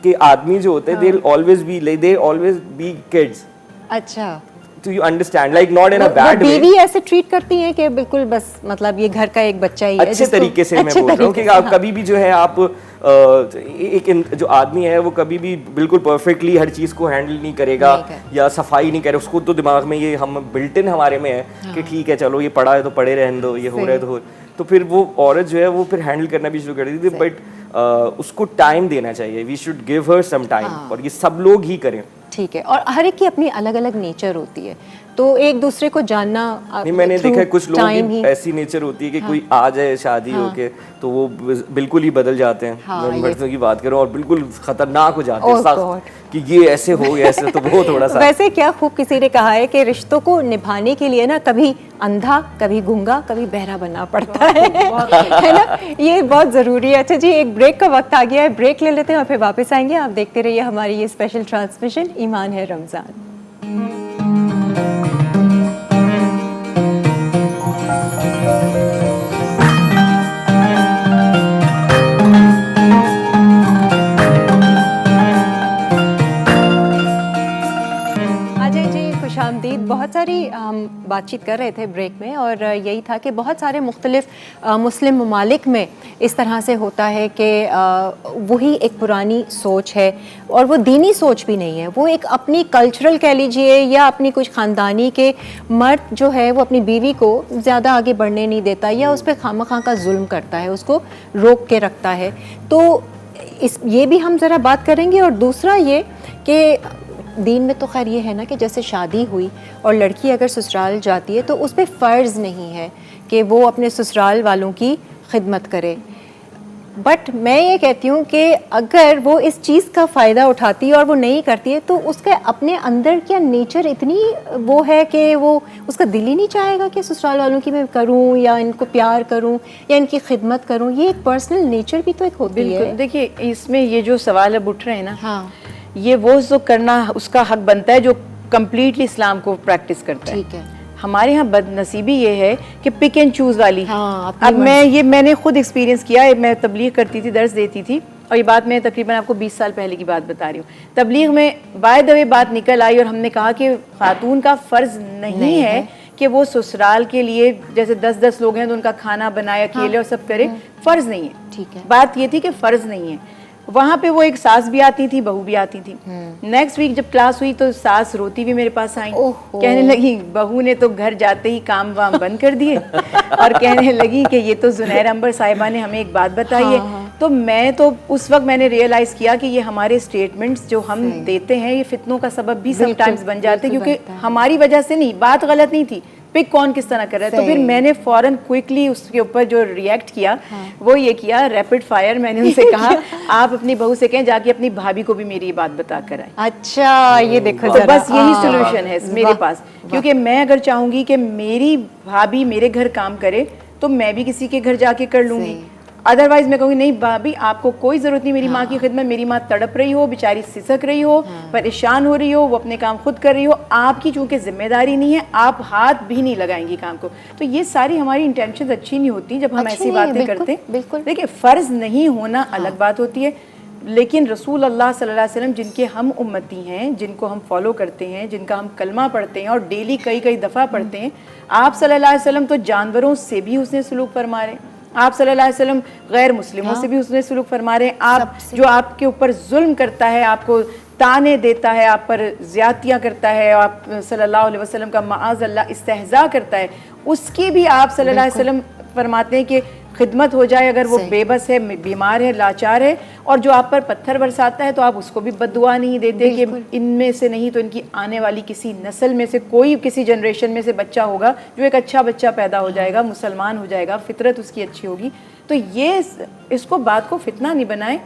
कि आदमी जो होते हैं दे ऑलवेज बी किड्स। अच्छा, तो you understand, like not in a bad way. बीवी ऐसे ट्रीट करती हैं कि बिल्कुल बस मतलब ये घर का एक बच्चा ही है, अच्छे तरीके से मैं बोल रहा हूँ कि आप कभी भी जो है आप एक जो आदमी है वो कभी भी बिल्कुल परफेक्टली हर चीज़ को हैंडल नहीं करेगा या सफाई नहीं करे, उसको तो दिमाग में ये हम बिल्ट इन हमारे में है कि ठीक है चलो ये पड़ा है तो पड़े रहने दो, ये हो रहा है तो फिर वो औरत जो है वो फिर हैंडल करना भी शुरू कर देती थी। बट उसको टाइम देना चाहिए, we should give her some time, और ये सब लोग ही करें। ठीक है, और हर एक की अपनी अलग अलग नेचर होती है, तो एक दूसरे को जानना। नहीं, मैंने देखा है कुछ लोगों की ऐसी नेचर होती है कि कोई आ जाए शादी होके तो वो बिल्कुल ही बदल जाते हैं। मैं मर्दों की बात करूं और बिल्कुल खतरनाक हो जाते हैं कि ये ऐसे हो गया ऐसे, तो वो थोड़ा सा। वैसे क्या खूब किसी ने कहा है कि रिश्तों को निभाने के लिए ना कभी अंधा, कभी गूंगा, कभी बहरा बनना पड़ता है ना, ये बहुत ज़रूरी है। अच्छा जी, एक ब्रेक का वक्त आ गया है, ब्रेक ले लेते हैं और फिर वापस आएंगे। आप देखते रहिए हमारी ये स्पेशल ट्रांसमिशन ईमान है रमज़ान। बहुत सारी हम बातचीत कर रहे थे ब्रेक में, और यही था कि बहुत सारे मुख्तलिफ मुस्लिम ममालिक में इस तरह से होता है कि वही एक पुरानी सोच है और वो दीनी सोच भी नहीं है, वो एक अपनी कल्चरल कह लीजिए या अपनी कुछ ख़ानदानी के मर्द जो है वो अपनी बीवी को ज़्यादा आगे बढ़ने नहीं देता या उस पर खामखा का जुल्म करता है, उसको रोक के रखता है। तो ये भी हम ज़रा बात करेंगे। और दूसरा ये कि दीन में तो खैर ये है ना कि जैसे शादी हुई और लड़की अगर ससुराल जाती है तो उस पर फ़र्ज़ नहीं है कि वो अपने ससुराल वालों की खिदमत करे। बट मैं ये कहती हूँ कि अगर वो इस चीज़ का फ़ायदा उठाती है और वो नहीं करती है तो उसके अपने अंदर क्या नेचर इतनी वो है कि वो उसका दिल ही नहीं चाहेगा कि ससुराल वालों की मैं करूँ या इनको प्यार करूँ या इनकी खिदमत करूँ। ये एक पर्सनल नेचर भी तो एक होती है। बिल्कुल, देखिए इसमें ये जो सवाल अब उठ रहे हैं ना, हाँ, ये वो जो करना उसका हक बनता है जो कम्प्लीटली इस्लाम को प्रैक्टिस करता है। ठीक है। हमारे यहाँ बदनसीबी ये है कि पिक एंड चूज़ वाली। हाँ, अब मैंने खुद एक्सपीरियंस किया है, मैं तबलीग करती थी, दर्स देती थी, और ये बात मैं तकरीबन आपको 20 साल पहले की बात बता रही हूँ। तबलीग में बाय द वे बात निकल आई और हमने कहा कि खातून का फ़र्ज़ नहीं है कि वो ससुराल के लिए जैसे 10-10 लोग हैं तो उनका खाना बनाए अकेले और सब करे, फ़र्ज़ नहीं है। ठीक है। बात ये थी कि फ़र्ज़ नहीं है। वहाँ पे वो एक सास भी आती थी, बहू भी आती थी। नेक्स्ट वीक जब क्लास हुई तो सास रोती भी मेरे पास आई, कहने लगी बहू ने तो घर जाते ही काम वाम बंद कर दिए और कहने लगी कि ये तो जुनैर अंबर साहिबा ने हमें एक बात बताई है। तो मैं तो उस वक्त मैंने रियलाइज़ किया कि ये हमारे स्टेटमेंट्स जो हम देते हैं ये फितनों का सबब भी समटाइम्स बन जाते हैं, क्योंकि हमारी वजह से नहीं, बात गलत नहीं थी, पिक कौन किस तरह कर रहा है। तो फिर मैंने फौरन क्विकली उसके ऊपर जो रिएक्ट किया वो ये किया, रैपिड फायर। मैंने उनसे कहा आप अपनी बहू से कहें जाके अपनी भाभी को भी मेरी ये बात बता कर आए। अच्छा, ये देखो तो जरा। बस यही सोल्यूशन है मेरे पास, क्योंकि मैं अगर चाहूंगी कि मेरी भाभी मेरे घर काम करे तो मैं भी किसी के घर जाके कर लूंगी। अदरवाइज मैं कहूँगी नहीं भाभी आपको कोई ज़रूरत नहीं मेरी माँ की खिदमत, मेरी माँ तड़प रही हो, बेचारी सिसक रही हो, परेशान हो रही हो, वो अपने काम खुद कर रही हो, आपकी चूंकि जिम्मेदारी नहीं है, आप हाथ भी नहीं लगाएंगी काम को। तो ये सारी हमारी इंटेंशन अच्छी नहीं होती जब हम ऐसी बातें करते हैं। देखिए फ़र्ज़ नहीं होना अलग बात होती है, लेकिन रसूल अल्लाह सल्लल्लाहु अलैहि वसल्लम जिनके हम उम्मती हैं, जिनको हम फॉलो करते हैं, जिनका हम कलमा पढ़ते हैं और डेली कई कई दफ़ा पढ़ते हैं, आप सल्लल्लाहु अलैहि वसल्लम तो जानवरों से भी उसने सलूक फरमा रहे हैं, आप सल्लल्लाहु अलैहि वसल्लम गैर मुस्लिमों से भी उसने सलूक फरमा रहे हैं। आप जो आपके ऊपर जुल्म करता है, आपको ताने देता है, आप पर ज़्यादतियाँ करता है, आप सल्लल्लाहु अलैहि वसल्लम का माअज़ अल्लाह इस्तेहज़ा करता है, उसकी भी आप सल्लल्लाहु अलैहि वसल्लम फरमाते हैं कि खिदमत हो जाए अगर वो बेबस है, बीमार है, लाचार है, और जो आप पर पत्थर बरसाता है तो आप उसको भी बद्दुआ नहीं देते कि इनमें से नहीं तो इनकी आने वाली किसी नस्ल में से कोई किसी जनरेशन में से बच्चा होगा जो एक अच्छा बच्चा पैदा हो जाएगा, मुसलमान हो जाएगा, फितरत उसकी अच्छी होगी। तो ये इसको बात को फितना नहीं बनाए,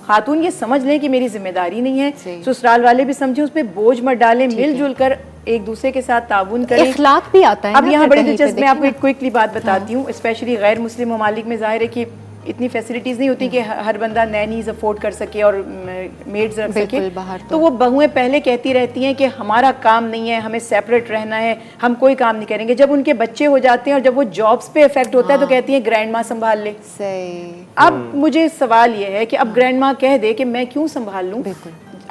खातून ये समझ लें कि मेरी जिम्मेदारी नहीं है, ससुराल वाले भी समझें, उस पर बोझ मत डालें, मिलजुल कर एक दूसरे के साथ ताउन करें। इखलाक भी आता है। अब यहाँ बड़ी दिलचस्प मैं आपको एक क्विकली बात बताती हूँ, स्पेशली गैर मुस्लिम ममालिक में जाहिर है कि इतनी फैसिलिटीज़ नहीं होती कि हर बंदा नैनीज अफोर्ड कर सके और मेड्स रख सके। तो वो बहुएं पहले कहती रहती हैं कि हमारा काम नहीं है, हमें सेपरेट रहना है, हम कोई काम नहीं करेंगे। जब उनके बच्चे हो जाते हैं और जब वो जॉब्स पे इफेक्ट होता है तो कहती हैं ग्रैंड माँ संभाल ले। अब मुझे सवाल ये है कि अब ग्रैंड माँ कह दे कि मैं क्यों संभाल लूँ,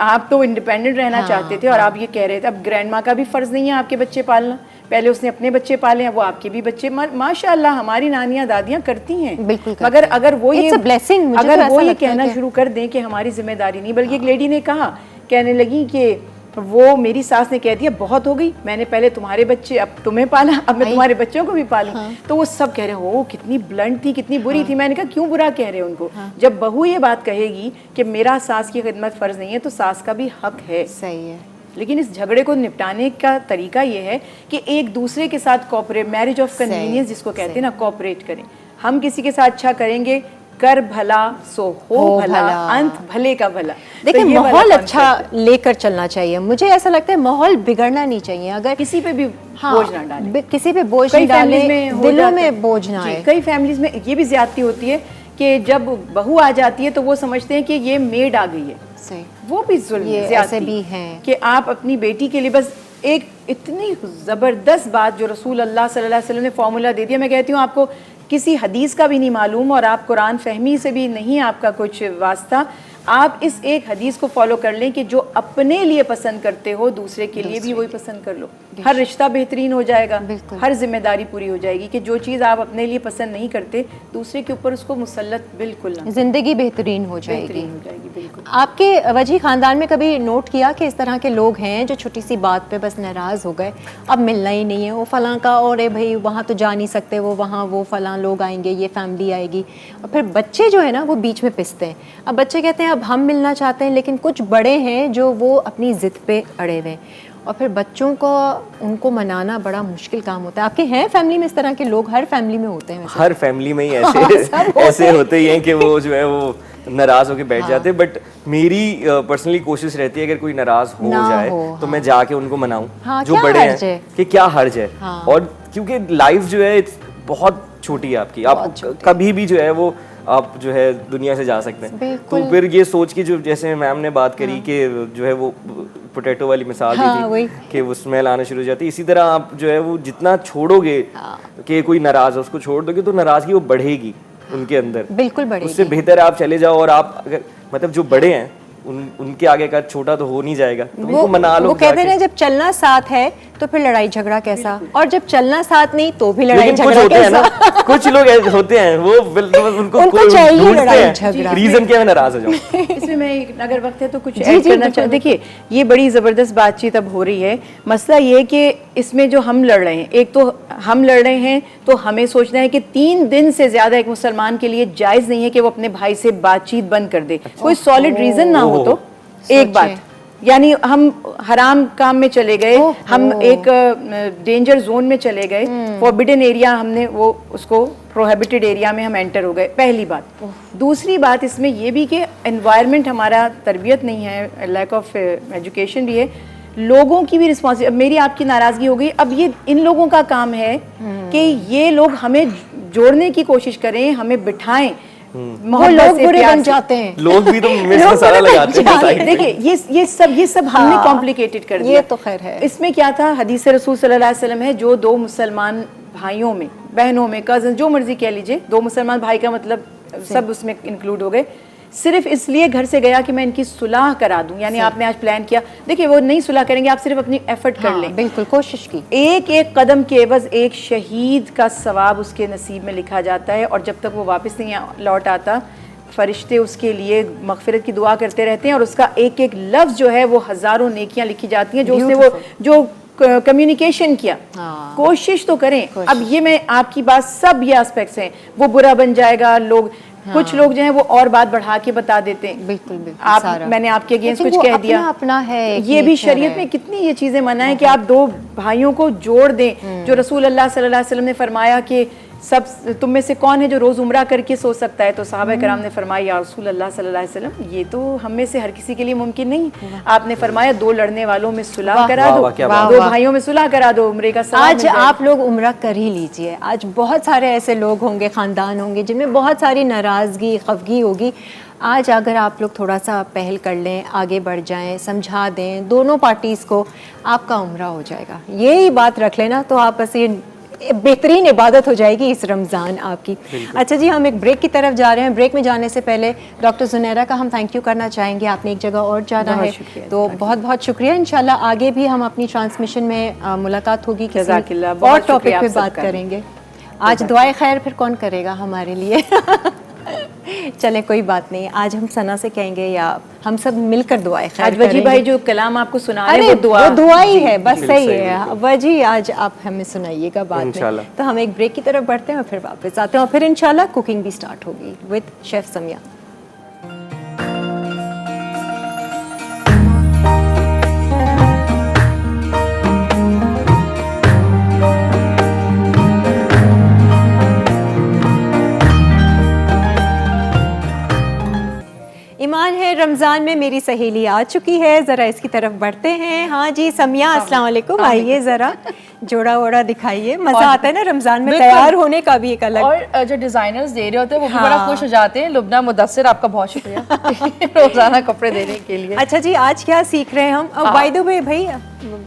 आप तो इंडिपेंडेंट रहना चाहते थे और आप ये कह रहे थे। अब ग्रैंड माँ का भी फ़र्ज़ नहीं है आपके बच्चे पालना, पहले उसने अपने बच्चे पाले हैं, वो आपके भी बच्चे। माशाल्लाह हमारी नानियाँ दादियाँ करती हैं, मगर अगर वो ये कहना शुरू कर दें कि हमारी जिम्मेदारी नहीं, बल्कि एक लेडी ने कहा, कहने लगी कि वो मेरी सास ने कह दिया बहुत हो गई, मैंने पहले तुम्हारे बच्चे अब तुम्हें पाला, अब मैं तुम्हारे बच्चों को भी पालूं। तो वो सब कह रहे हो कितनी ब्लंट थी, कितनी बुरी थी। मैंने कहा क्यों बुरा कह रहे हो उनको, जब बहू ये बात कहेगी कि मेरा सास की खिदमत फ़र्ज़ नहीं है तो सास का भी हक है। सही है। लेकिन इस झगड़े को निपटाने का तरीका ये है कि एक दूसरे के साथ कोऑपरेट, मैरिज ऑफ कन्वीनियंस जिसको कहते हैं ना, कोऑपरेट करें। हम किसी के साथ अच्छा करेंगे, कर भला सो हो भला, अंत भले का भला। देखिए तो माहौल अच्छा लेकर चलना चाहिए। मुझे ऐसा लगता है माहौल बिगड़ना नहीं चाहिए, अगर किसी पे भी बोझ ना डालें, किसी पे बोझ नहीं डालें, दिलों में बोझ ना आए। कई फैमिलीज में ये भी ज्यादती होती है कि जब बहू आ जाती है तो वो समझते हैं कि ये मेड आ गई है। सही, वो भी जुल्म ऐसे भी हैं कि आप अपनी बेटी के लिए बस एक इतनी ज़बरदस्त बात जो रसूल अल्लाह सल्लल्लाहु अलैहि वसल्लम ने फॉर्मूला दे दिया। मैं कहती हूँ आपको किसी हदीस का भी नहीं मालूम और आप कुरान फहमी से भी नहीं आपका कुछ वास्ता, आप इस एक हदीस को फॉलो कर लें कि जो अपने लिए पसंद करते हो दूसरे के लिए भी वही पसंद कर लो। हर रिश्ता बेहतरीन हो जाएगा, हर जिम्मेदारी पूरी हो जाएगी कि जो चीज़ आप अपने लिए पसंद नहीं करते दूसरे के ऊपर उसको मुसल्लत बिल्कुल ना, जिंदगी बेहतरीन हो जाएगी। बिल्कुल। आपके वजी ख़ानदान में कभी नोट किया कि इस तरह के लोग हैं जो छोटी सी बात पे बस नाराज़ हो गए, अब मिलना ही नहीं है, वो फ़लाँ का और भाई वहाँ तो जा नहीं सकते, वो वहाँ वो फ़लाँ लोग आएंगे, ये फैमिली आएगी, और फिर बच्चे जो है ना वो बीच में पिसते हैं। अब बच्चे कहते हैं अब हम मिलना चाहते हैं, लेकिन कुछ बड़े हैं जो जो वो अपनी ज़िद पे अड़े हुए हैं, और फिर बच्चों को उनको मनाना बड़ा मुश्किल काम होता है। आपके हैं फैमिली में इस तरह के लोग? हर फैमिली में होते हैं वैसे? हर फैमिली में ही ऐसे होते ही हैं कि वो जो है वो नाराज होकर बैठ जाते हैं। बट मेरी पर्सनली कोशिश रहती है अगर कोई नाराज हो जाए तो मैं जाके उनको मनाऊं, जो बड़े हैं, कि क्या हर्ज है। और क्योंकि लाइफ जो है बहुत छोटी है आपकी, आप कभी भी जो है वो आप जो है दुनिया से जा सकते हैं। तो फिर ये सोच के, जो जैसे मैम ने बात करी कि जो है वो पोटैटो वाली मिसाल दी थी कि वो स्मेल आना शुरू हो जाती है, इसी तरह आप जो है वो जितना छोड़ोगे कि कोई नाराज है उसको छोड़ दोगे तो नाराजगी वो बढ़ेगी उनके अंदर, बिल्कुल बढ़ेगी। उससे बेहतर आप चले जाओ और आप अगर मतलब जो बड़े हैं उनके आगे का छोटा तो हो नहीं जाएगा, तो उनको मना लो। वो कहते हैं जब चलना साथ है तो फिर लड़ाई झगड़ा कैसा, और जब चलना साथ नहीं तो भी लड़ाई झगड़ा कैसा। कुछ लोग ऐसे होते हैं वो उनको चाहिए लड़ाई झगड़ा, रीजन क्या मैं नाराज हो जाऊं। इसमें मैं अगर वक्त है तो कुछ ऐड करना चाहूँ। देखिए ये बड़ी ज़बरदस्त बातचीत अब हो रही है। मसला ये है कि इसमें जो हम लड़ रहे हैं, एक तो हम लड़ रहे हैं तो हमें सोचना है कि 3 दिन से ज़्यादा एक मुसलमान के लिए जायज़ नहीं है कि वो अपने भाई से बातचीत बंद कर दे, कोई सॉलिड रीज़न ना हो तो। एक बात, यानी हम हराम काम में चले गए, हम एक डेंजर जोन में चले गए, फॉरबिडन एरिया हमने वो उसको प्रोहिबिटेड एरिया में हम एंटर हो गए, पहली बात। दूसरी बात इसमें ये भी कि एनवायरनमेंट हमारा तरबियत नहीं है, लैक ऑफ एजुकेशन भी है, लोगों की भी रिस्पॉन्सिबिलिटी। अब मेरी आपकी नाराज़गी हो गई, अब ये इन लोगों का काम है कि ये लोग हमें जोड़ने की कोशिश करें, हमें बिठाएं। वो लोग बुरे बन जाते हैं, लोग भी तो मिर्च मसाला लगाते हैं। देखिए ये सब हमने कॉम्प्लिकेटेड कर दिया। ये तो खैर है। इसमें क्या था, हदीस रसूल सल्लल्लाहु अलैहि वसल्लम है, जो 2 मुसलमान भाइयों में, बहनों में, कजन जो मर्जी कह लीजिए, 2 मुसलमान भाई का मतलब सब उसमें इंक्लूड हो गए, सिर्फ इसलिए घर से गया कि मैं इनकी सुलह करा दूं। यानी आपने आज प्लान किया, देखिए वो नहीं सुलह करेंगे, आप सिर्फ अपनी एफर्ट कर लें, बिल्कुल कोशिश की। एक एक कदम के एवज एक शहीद का सवाब उसके नसीब में लिखा जाता है, और जब तक वो वापस नहीं लौट आता फरिश्ते उसके लिए मगफिरत की दुआ करते रहते हैं, और उसका एक एक लफ्ज़ जो है वो हज़ारों नेकियां लिखी जाती हैं जो उसने वो जो कम्युनिकेशन किया। कोशिश तो करें। अब ये मैं आपकी बात, सब ये एस्पेक्ट्स हैं, वो बुरा बन जाएगा लोग, कुछ लोग जो हैं वो और बात बढ़ा के बता देते हैं। बिल्कुल आप मैंने आपके अगेंस्ट कुछ कह दिया, अपना है, ये भी शरीयत में कितनी ये चीजें मना है कि आप 2 भाइयों को जोड़ दें। जो रसूल अल्लाह सल्लल्लाहु अलैहि वसल्लम ने फरमाया कि सब तुम में से कौन है जो रोज उम्रा करके सो सकता है, तो सहाबा कराम ने फरमाया या रसूल अल्लाह सल्लल्लाहु अलैहि वसल्लम, ये तो हम में से हर किसी के लिए मुमकिन नहीं। आपने फरमाया 2 लड़ने वालों में सुलह करा दो, 2 भाइयों में सुलह करा दो, उम्रे का सवाब। आज आप लोग उम्रा कर ही लीजिए। आज बहुत सारे ऐसे लोग होंगे, खानदान होंगे जिनमें बहुत सारी नाराज़गी, खफगी होगी। आज अगर आप लोग थोड़ा सा पहल कर लें, आगे बढ़ जाएं, समझा दें दोनों पार्टीज़ को, आपका उम्रा हो जाएगा। यही बात रख लेना तो आप बस ये बेहतरीन इबादत हो जाएगी इस रमज़ान आपकी। अच्छा जी, हम एक ब्रेक की तरफ जा रहे हैं। ब्रेक में जाने से पहले डॉक्टर ज़ुनैरा का हम थैंक यू करना चाहेंगे। आपने एक जगह और जाना है, तो बहुत बहुत शुक्रिया। इंशाल्लाह आगे भी हम अपनी ट्रांसमिशन में मुलाकात होगी, किसी और टॉपिक पे बात करेंगे। आज दुआए खैर फिर कौन करेगा हमारे लिए? चले कोई बात नहीं, आज हम सना से कहेंगे या हम सब मिलकर दुआएं खैर आज वजी भाई जो कलाम आपको सुना रहे हैं वो दुआ ही है, बस सही है वजी। आज आप हमें सुनाइएगा बाद में। तो हम एक ब्रेक की तरफ बढ़ते हैं और फिर वापस आते हैं, और फिर इंशाल्लाह कुकिंग भी स्टार्ट होगी विद शेफ समिया। ईमान है रमज़ान में मेरी सहेली आ चुकी है, ज़रा इसकी तरफ बढ़ते हैं। हाँ जी समिया, अस्सलाम वालेकुम। आइए ज़रा जोड़ा वोड़ा दिखाइए। मज़ा आता है ना रमज़ान में, तैयार होने का भी एक अलग। और जो डिज़ाइनर्स दे रहे होते हैं वो भी बड़ा खुश हो जाते हैं। लुबना मुदस्सिर, आपका बहुत शुक्रिया रोज़ाना कपड़े देने के लिए। अच्छा जी, आज क्या सीख रहे हैं हम? बाय द वे भाई,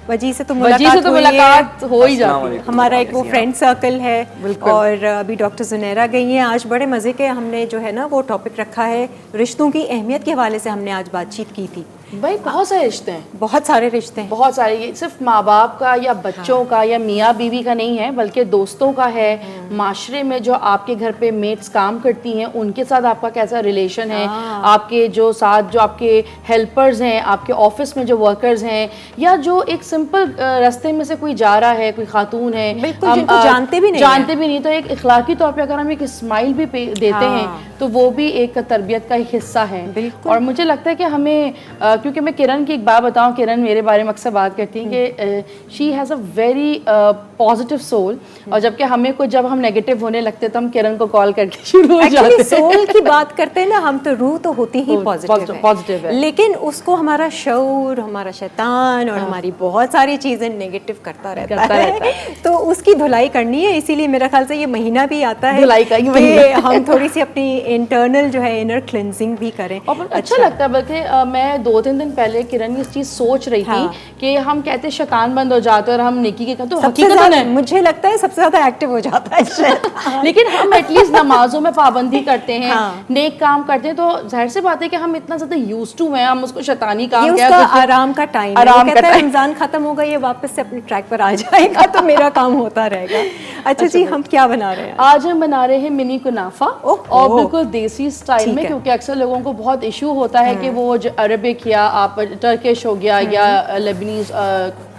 वजी से तो मुलाकात हो ही जाती है। हमारा एक वो फ्रेंड सर्कल है, और अभी डॉक्टर ज़ुनैरा गई हैं। आज बड़े मज़े के हमने जो है ना वो टॉपिक रखा है, रिश्तों की अहमियत के हवाले से हमने आज बातचीत की थी। भाई बहुत सारे रिश्ते हैं, बहुत सारे रिश्ते हैं, बहुत सारे। ये सिर्फ माँ बाप का या बच्चों का या मियाँ बीवी का नहीं है, बल्कि दोस्तों का है, माशरे में जो आपके घर पे मेट्स काम करती हैं उनके साथ आपका कैसा रिलेशन है, आपके जो साथ जो आपके हेल्पर्स हैं, आपके ऑफिस में जो वर्कर्स हैं, या जो एक सिंपल रास्ते में से कोई जा रहा है, कोई खातून है, बिल्कुल जिनको जानते भी नहीं, तो एक इखलाकी तौर पे अगर हम एक स्माइल भी देते हैं तो वो भी एक तरबियत का एक हिस्सा है। और मुझे लगता है कि हमें क्योंकि मैं किरण की एक बात बताऊं, किरण मेरे बारे में अक्सर बात करती हैं कि she has a very positive soul, और जबकि हमें कुछ जब हम नेगेटिव होने लगते तो हम किरण को कॉल करके शुरू हो जाते हैं। सोल की बात करते हैं ना हम, तो रूह तो होती ही पॉजिटिव है, लेकिन उसको हमारा शऊर, हमारा शैतान और हमारी बहुत सारी चीजें नेगेटिव करता रहता है। तो उसकी धुलाई करनी है, इसीलिए मेरा ख्याल से ये महीना भी आता है धुलाई का ही कि महीना। हम थोड़ी सी अपनी इंटरनल जो है इनर क्लिनजिंग भी करें। और अच्छा लगता है, बल्कि मैं 2-3 दिन पहले किरण इस चीज सोच रही थी कि हम कहते शैतान बंद हो जाते हैं और हम नेकी के तो हकीकत है, मुझे लगता है सबसे ज्यादा एक्टिव हो जाता है लेकिन हम एटलीस्ट नमाजों में पाबंदी करते हैं, नेक काम करते हैं, तो जाहिर सी बात है कि हम इतना ज्यादा यूज्ड टू हैं, हम उसको शैतानी काम ये उसका आराम का टाइम है। वो कहता है रमजान खत्म होगा, ये वापस से अपने ट्रैक पर आ जाएगा तो मेरा काम होता रहेगा। अच्छा जी, हम क्या बना रहे हैं आज? हम बना रहे हैं मिनी कुनाफा, और बिल्कुल देसी स्टाइल में, क्योंकि अक्सर लोगों को बहुत इशू होता है कि वो जो अरबिक या आप टर्किश हो गया या लेबनीज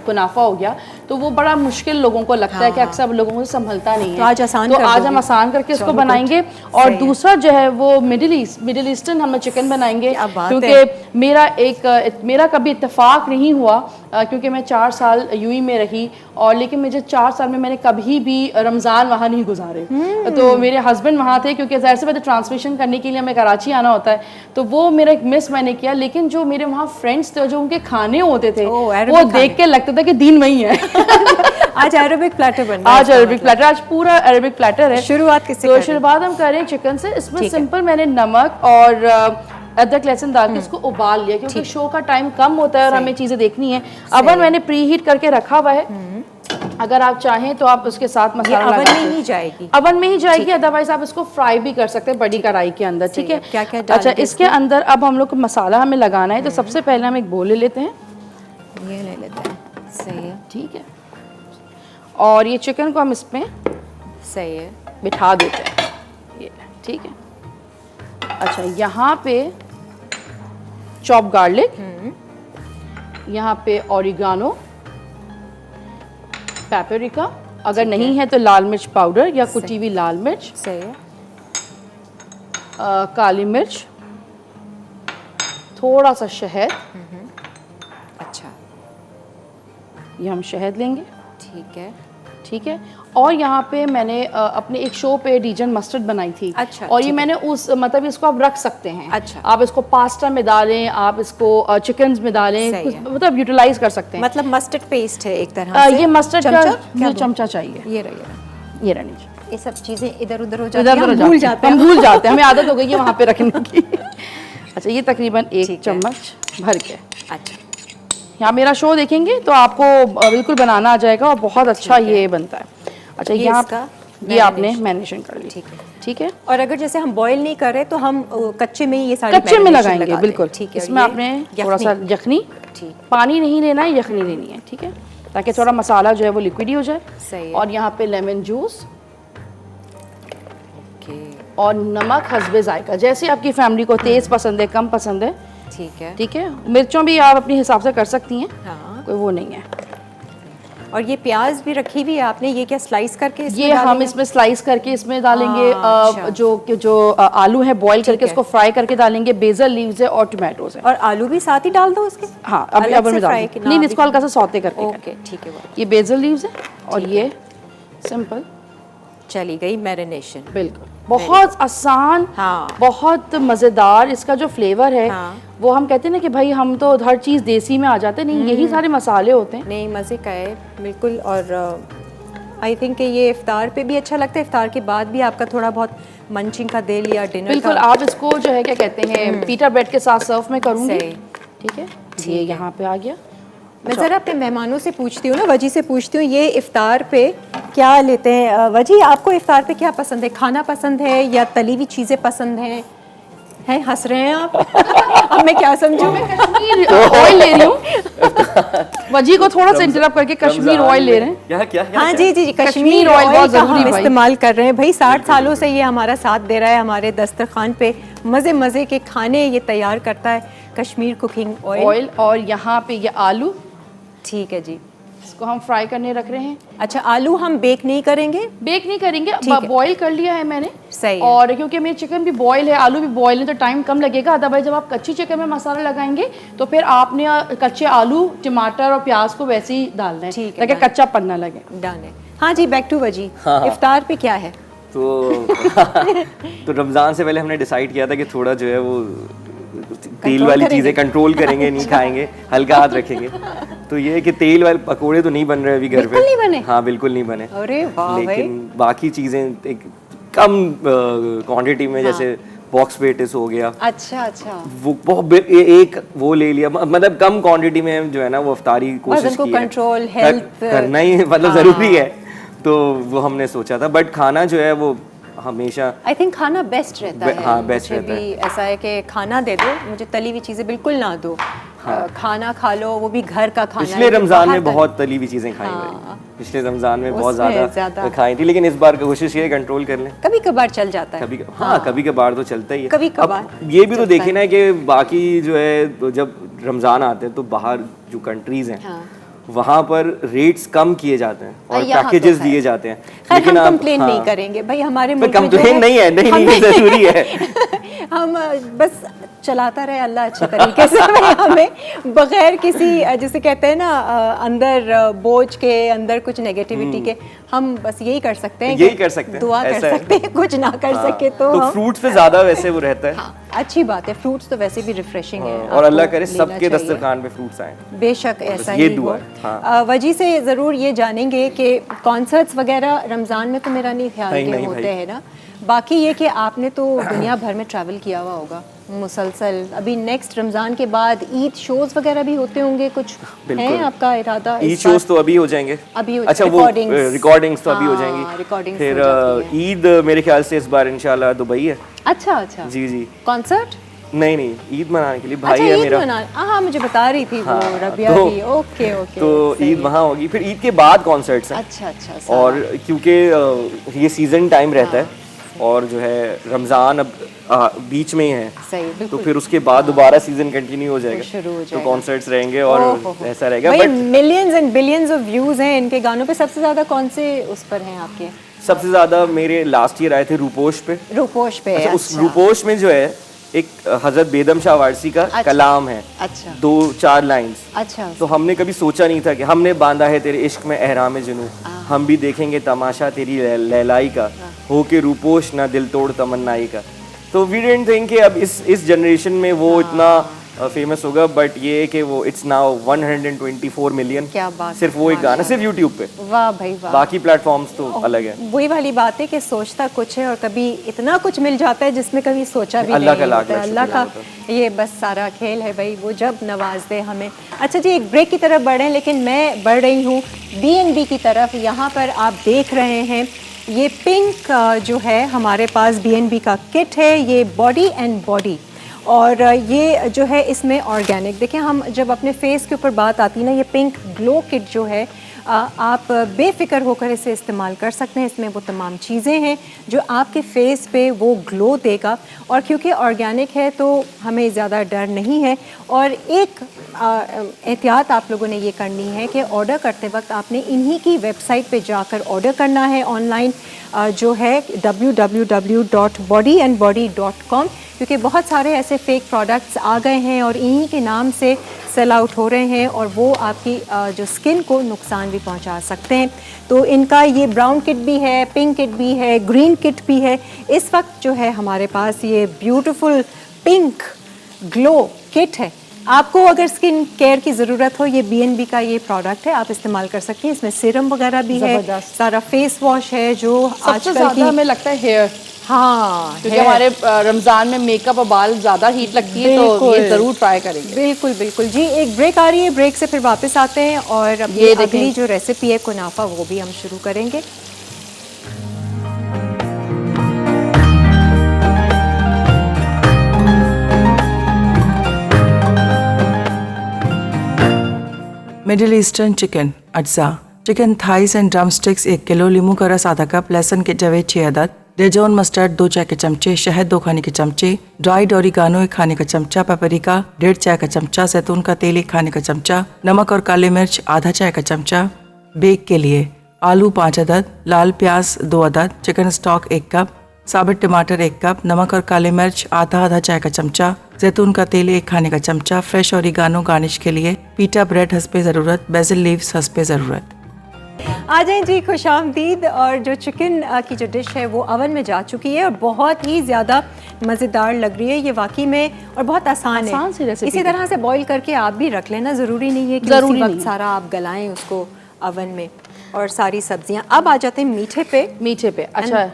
कुनाफा हो गया, तो वो बड़ा मुश्किल लोगों को लगता है कि अक्सर लोगों को संभलता नहीं है। तो आज आसान तो आज हम आसान करके इसको बनाएंगे। और दूसरा जो है वो मिडिल ईस्टर्न हम चिकन बनाएंगे, क्योंकि मेरा कभी इत्तेफाक नहीं हुआ, क्योंकि मैं 4 साल यूएई में रही, और लेकिन मुझे 4 साल में मैंने कभी भी रमज़ान वहाँ नहीं गुजारे। तो मेरे हस्बैंड वहाँ थे, क्योंकि ज़ाहिर सी बात है ट्रांसमिशन करने के लिए हमें कराची आना होता है, तो वो मेरा एक मिस मैंने किया। लेकिन जो मेरे वहाँ फ्रेंड्स थे, जो उनके खाने होते थे, वो देख के लगता था कि दीन वही है। आज अरबिक प्लेटर बन रहा है। आज अरबिक प्लेटर, आज पूरा अरबिक प्लेटर है। शुरुआत किससे तो शुरुआत हम करें चिकन से। इसमें सिंपल मैंने नमक और अदरक लहसुन डाल के इसको उबाल लिया, क्योंकि शो का टाइम कम होता है और हमें चीजें देखनी है। अवन मैंने प्री हीट करके रखा हुआ है, अगर आप चाहें तो आप उसके साथ मसाला अवन में ही जाएगी, अवन में ही जाएगी, अदरवाइज आप इसको फ्राई भी कर सकते हैं बड़ी कढ़ाई के अंदर। ठीक है, क्या क्या अच्छा, इसके अंदर अब हम लोग को मसाला हमें लगाना है। तो सबसे पहले हम एक बोल ले लेते हैं, ये ले लेते हैं। सही है, ठीक है, और ये चिकन को हम इसमें सही है बिठा देते हैं, ये ठीक है। अच्छा, यहाँ पे चॉप गार्लिक, यहाँ पे ऑरिगानो, पेपरिका, अगर नहीं है तो लाल मिर्च पाउडर या कुटी हुई लाल मिर्च, सही है, काली मिर्च, थोड़ा सा शहद, अच्छा ये हम शहद लेंगे, ठीक है, ठीक है। और यहाँ पे मैंने अपने एक शो पे डीजन मस्टर्ड बनाई थी। अच्छा, और ये मैंने उस मतलब इसको आप रख सकते हैं। अच्छा, आप इसको पास्ता में डालें, आप इसको चिकन में डालें, कुछ मतलब यूटिलाइज कर सकते हैं। मतलब मस्टर्ड पेस्ट है एक तरह से। ये मस्टर्ड का मुझे चमचा चाहिए, ये रही, ये सब चीजें इधर उधर हो जाती हैं, हम भूल जाते हैं, हमें आदत हो गई है वहाँ पे रखने की। अच्छा, ये तकरीबन 1 चम्मच भर के। अच्छा, यहाँ मेरा शो देखेंगे तो आपको बिल्कुल बनाना आ जाएगा और बहुत अच्छा ये बनता है। अच्छा, यहाँ ये आपने मैरिनेशन कर ली, ठीक है, ठीक है। और अगर जैसे हम बॉईल नहीं कर रहे तो हम कच्चे में ही ये सारी कच्चे में लगाएंगे, बिल्कुल, ठीक है। इसमें आपने थोड़ा सा यखनी, ठीक, पानी नहीं लेना है, यखनी लेनी है, ठीक है, ताकि थोड़ा मसाला जो है वो लिक्विड ही हो जाए। सही है। और यहाँ पे लेमन जूस और नमक हस्बे जायका, जैसे आपकी फैमिली को तेज पसंद है, कम पसंद है, ठीक है, ठीक है। मिर्चों भी आप अपने हिसाब से कर सकती हैं, हाँ। कोई वो नहीं है। और ये प्याज भी रखी हुई है आपने, ये क्या स्लाइस करके इसमें ये हम डालेंगे? इसमें स्लाइस करके इसमें डालेंगे। अच्छा। जो आलू है बॉईल करके उसको फ्राई करके डालेंगे, बेसल लीव्स है और टोमेटोज है। और आलू भी साथ ही डाल दो उसके? हाँ, अलग अभी से में फ्राई डाल करना नहीं, इसको हल्का सा सौते करके। ओके, ठीक है, ये बेसल लीव्स है और ये सिंपल चली गई मैरिनेशन। बिल्कुल बहुत आसान, हाँ। बहुत मज़ेदार। इसका जो फ्लेवर है, हाँ। वो हम कहते हैं ना कि भाई हम तो हर चीज़ देसी में आ जाते हैं, नहीं, यही सारे मसाले होते हैं। नहीं, मज़े का है बिल्कुल। और आई थिंक कि ये इफ्तार पे भी अच्छा लगता है, इफ्तार के बाद भी आपका थोड़ा बहुत मंचिंग का दिल या डिनर बिल्कुल, आप इसको जो है क्या कहते हैं पीटा ब्रेड के साथ सर्व में करूँगी, सही। ठीक है। ये यहाँ पे आ गया। मैं ज़रा अपने मेहमानों से पूछती हूँ ना, वजी से पूछती हूँ, ये इफ्तार पे क्या लेते हैं? वजी, आपको इफ्तार पे क्या पसंद है? खाना पसंद है या तली हुई चीज़ें पसंद हैं? हंस रहे हैं आप? अब मैं क्या समझूं? ऑयल ले रही हूँ वजी को थोड़ा सा इंटरप्ट करके, कश्मीर ऑयल ले रहे हैं। क्या हाँ जी जी जी, कश्मीर ऑयल ऑयल बहुत का जरूरी हम भाई। इस्तेमाल कर रहे हैं भाई। 60 सालों से ये हमारा साथ दे रहा है, हमारे दस्तरखान पे मज़े मज़े के खाने ये तैयार करता है, कश्मीर कुकिंग ऑयल। और यहाँ पे ये आलू, ठीक है जी, इसको हम फ्राई करने रख रहे हैं। अच्छा, आलू हम बेक नहीं करेंगे? बेक नहीं करेंगे, ठीक है। बॉईल कर लिया है मैंने। सही है। और क्योंकि मेरे चिकन भी बॉईल है, आलू भी बॉईल है, तो टाइम कम लगेगा। अदरवाइज जब आप कच्ची चिकन में मसाला लगाएंगे तो फिर आपने कच्चे आलू, टमाटर और प्याज को वैसे ही डालना है ठीक है, ताकि कच्चा पन्ना लगे। डन है। हाँ जी, बैक टू वजी। हाँ। इफ्तार पे क्या है? तो रमज़ान से पहले हमने डिसाइड किया था कि थोड़ा जो है वो तेल वाली चीज़ें कंट्रोल करेंगे, नहीं खाएंगे, हल्का हाथ रखेंगे। तो ये है कि तेल वाले पकोड़े तो नहीं बन रहे अभी घर पे। बिल्कुल नहीं बने? हाँ, बिल्कुल नहीं बने। अरे वाह भाई। लेकिन बाकी चीज़ें एक कम क्वांटिटी में, जैसे बॉक्स पेटिस हो गया, अच्छा अच्छा, वो बहुत एक वो ले लिया, मतलब कम क्वांटिटी में जो है ना वो अफ्तारी कोशिश वजन को की है। कंट्रोल, हेल्थ करना ही मतलब ज़रूरी है, तो वो हमने सोचा था। बट खाना जो है वो हमेशा आई थिंक खाना बेस्ट रहता है। हाँ, बेस्ट मुझे रहता भी ऐसा है कि खाना दे दो, मुझे तली हुई चीज़ें बिल्कुल ना दो। खाना खा लो, वो भी घर का खाना। पिछले रमज़ान में बहुत तली हुई चीज़ें खाई मैंने। पिछले रमज़ान में बहुत ज़्यादा खाई थी, लेकिन इस बार कोशिश ये कंट्रोल कर लें। कभी कभार चल जाता है। कभी कभार तो चलता ही है। कभी कभार ये भी तो देखे ना कि बाकी जो है जब रमज़ान आते हैं तो बाहर जो कंट्रीज़ हैं वहाँ पर रेट्स कम किए जाते हैं और पैकेजेस दिए जाते हैं। लेकिन हम कंप्लेन नहीं करेंगे भाई, हमारे मुल्क में कंप्लेन नहीं है, नहीं ज़रूरी है। हम बस चलाता रहे अल्लाह अच्छे तरीके से। हमें बगैर किसी, जिसे कहते हैं ना, अंदर बोझ के, अंदर कुछ नेगेटिविटी के, हम बस यही कर सकते हैं, यही कर सकते हैं, दुआ कर सकते हैं, कुछ ना कर सके तो हम फ्रूट्स पे ज़्यादा वैसे वो रहता है। हाँ, अच्छी बात है, फ्रूट्स तो वैसे भी रिफ्रेशिंग है और अल्लाह करे आपको लेना सबके चाहिए। दस्तरखान पे फ्रूट्स आए। बेशक ऐसा ये ही दुआ हो। है। वजी से ज़रूर ये जानेंगे कि कॉन्सर्ट्स वगैरह रमज़ान में तो मेरा नहीं ख्याल के होते हैं ना। बाकी ये कि आपने तो दुनिया भर में ट्रैवल किया हुआ होगा मुसलसल। अभी नेक्स्ट रमज़ान के बाद ईद शोज़ वगैरह भी होते होंगे, कुछ है आपका इरादा? ईद शोज़ तो अभी हो जाएंगे। अच्छा, वो रिकॉर्डिंग्स तो अभी हो जाएंगी। फिर ईद मेरे ख्याल से इस बार इंशाल्लाह दुबई है। अच्छा अच्छा, जी जी। कॉन्सर्ट नहीं, ईद मनाने के लिए भाई अच्छा, है मेरा। हाँ, मुझे बता रही थी वो रबिया भी। ओके ओके, तो ईद वहाँ होगी, फिर ईद के बाद कॉन्सर्ट्स हैं। अच्छा अच्छा। और क्योंकि ये सीजन टाइम रहता है और जो है रमज़ान अब बीच में ही है, सही, तो फिर उसके बाद दोबारा सीजन कंटिन्यू हो जाएगा, शुरू हो तो जाएगा, कॉन्सर्ट्स रहेंगे और ऐसा रहेगा। But millions and billions of views हैं इनके गानों पे। सबसे ज्यादा कौन से उस पर हैं आपके? सबसे ज़्यादा मेरे लास्ट ईयर आए थे रूपोश पे। रूपोश पे? अच्छा, उस रूपोश में जो है एक हज़रत बेदम शाह वारसी का कलाम है। अच्छा। 2-4 लाइन्स। अच्छा। तो हमने कभी सोचा नहीं था कि हमने बांधा है तेरे इश्क में एहराम जुनू, हम भी देखेंगे तमाशा तेरी लैलाई का, हो के रूपोश ना दिल तोड़ तमन्नाई का। तो वी डिडंट थिंक कि अब इस जनरेशन में वो इतना फेमस होगा, बट ये है कि वो इट्स नाउ 124 मिलियन। क्या बात, सिर्फ वो एक गाना, सिर्फ यूट्यूब पे। वाह भाई वाह। बाकी प्लेटफॉर्म्स तो अलग है। वही वाली बात है कि सोचता कुछ है और कभी इतना कुछ मिल जाता है जिसमें कभी सोचा भी अल्लाह नहीं का लाख होता। लाख अल्लाह का ये बस सारा खेल है भाई, वो जब नवाज दे हमें। अच्छा जी, एक ब्रेक की तरफ बढ़ें, लेकिन मैं बढ़ रही हूँ B&B की तरफ। यहाँ पर आप देख रहे हैं ये पिंक जो है हमारे पास B&B का किट है, ये बॉडी एंड बॉडी, और ये जो है इसमें ऑर्गेनिक। देखिए, हम जब अपने फेस के ऊपर बात आती है ना, ये पिंक ग्लो किट जो है आप बेफिक्र होकर इसे इस्तेमाल कर सकते हैं। इसमें वो तमाम चीज़ें हैं जो आपके फेस पे वो ग्लो देगा, और क्योंकि ऑर्गेनिक है तो हमें ज़्यादा डर नहीं है। और एक एहतियात आप लोगों ने ये करनी है कि ऑर्डर करते वक्त आपने इन्हीं की वेबसाइट पे जाकर ऑर्डर करना है ऑनलाइन, जो है www.bodyandbody.com, क्योंकि बहुत सारे ऐसे फेक प्रोडक्ट्स आ गए हैं और इन्हीं के नाम से सेल आउट हो रहे हैं, और वो आपकी जो स्किन को नुकसान भी पहुंचा सकते हैं। तो इनका ये ब्राउन किट भी है, पिंक किट भी है, ग्रीन किट भी है। इस वक्त जो है हमारे पास ये ब्यूटीफुल पिंक ग्लो किट है। आपको अगर स्किन केयर की ज़रूरत हो, ये B&B का ये प्रोडक्ट है, आप इस्तेमाल कर सकते हैं। इसमें सीरम वगैरह भी है, सारा फेस वॉश है जो आजकल की हमें लगता है हेयर, हाँ, क्योंकि हमारे रमज़ान में मेकअप और बाल ज़्यादा हीट लगती है, तो ये ज़रूर ट्राई करेंगे। बिल्कुल बिल्कुल जी। एक ब्रेक आ रही है, ब्रेक से फिर वापस आते हैं और ये अगली जो रेसिपी है कुनाफा, वो भी हम शुरू करेंगे। मिडिल ईस्टर्न चिकन अज्जा, chicken thighs and drumsticks 1 kilo, लीमू का रस आधा कप, लहसुन के जवे 6 अदद, डेजोन मस्टर्ड 2 चाय के चमचे, शहद 2 खाने के चमचे, ड्राइड ओरिगानो 1 खाने का चमचा, पेपरिका 1.5 चाय का चमचा, जैतून का तेल 1 खाने का चमचा, नमक और काली मिर्च आधा चाय का चमचा। बेक के लिए आलू 5 अदद, लाल प्याज 2 अदद, चिकन स्टॉक 1 कप, साबित टमाटर 1 कप, नमक और काली मिर्च आधा चाय का चमचा, जैतून का तेल 1 खाने का चमचा, फ्रेश ओरिगानो गार्निश के लिए, पीटा ब्रेड हंसपे ज़रूरत, बेसिल लीव्स हंसपे ज़रूरत। आ जाएं जी, खुश आमदीद। और जो चिकन की जो डिश है वो ओवन में जा चुकी है और बहुत ही ज़्यादा मज़ेदार लग रही है ये वाकई में, और बहुत आसान आसान सी है। रेसिपी इसी तरह से बॉईल करके आप भी रख लेना, ज़रूरी नहीं है कि ज़रूरी उसी वक्त नहीं। सारा आप गलाएं उसको ओवन में। और सारी सब्जियां। अब आ जाते हैं मीठे पे। मीठे पे अच्छा,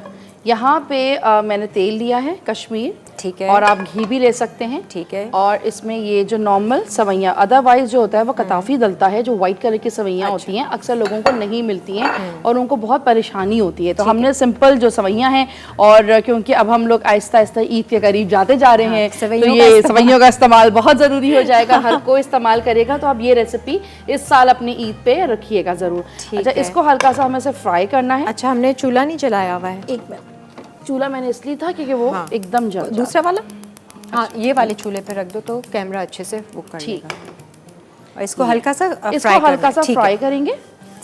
यहाँ पे मैंने तेल लिया है कश्मीर, ठीक है, और आप घी भी ले सकते हैं, ठीक है। और इसमें ये जो नॉर्मल सवैयाँ, अदरवाइज जो होता है वो कताफी डलता है, जो वाइट कलर की सवैयाँ होती हैं अक्सर लोगों को नहीं मिलती हैं और उनको बहुत परेशानी होती है, तो हमने सिंपल जो सवैयाँ हैं, और क्योंकि अब हम लोग आहिस्ता आहिस्ता ईद के करीब जाते जा रहे हैं, तो ये सवैयों का इस्तेमाल बहुत ज़रूरी हो जाएगा, हर कोई इस्तेमाल करेगा, तो आप ये रेसिपी इस साल अपनी ईद पे रखिएगा ज़रूर। अच्छा, इसको हल्का सा हमें से फ्राई करना है। अच्छा, हमने चूल्हा नहीं जलाया हुआ है। एक मिनट, चूल्हा मैंने इसलिए था क्योंकि वो एकदम जल जाता। दूसरा वाला, हाँ, ये वाले चूल्हे पे रख दो तो कैमरा अच्छे से वो कर ठीक। लेगा। और इसको हल्का सा इसको हल्का सा फ्राई करेंगे,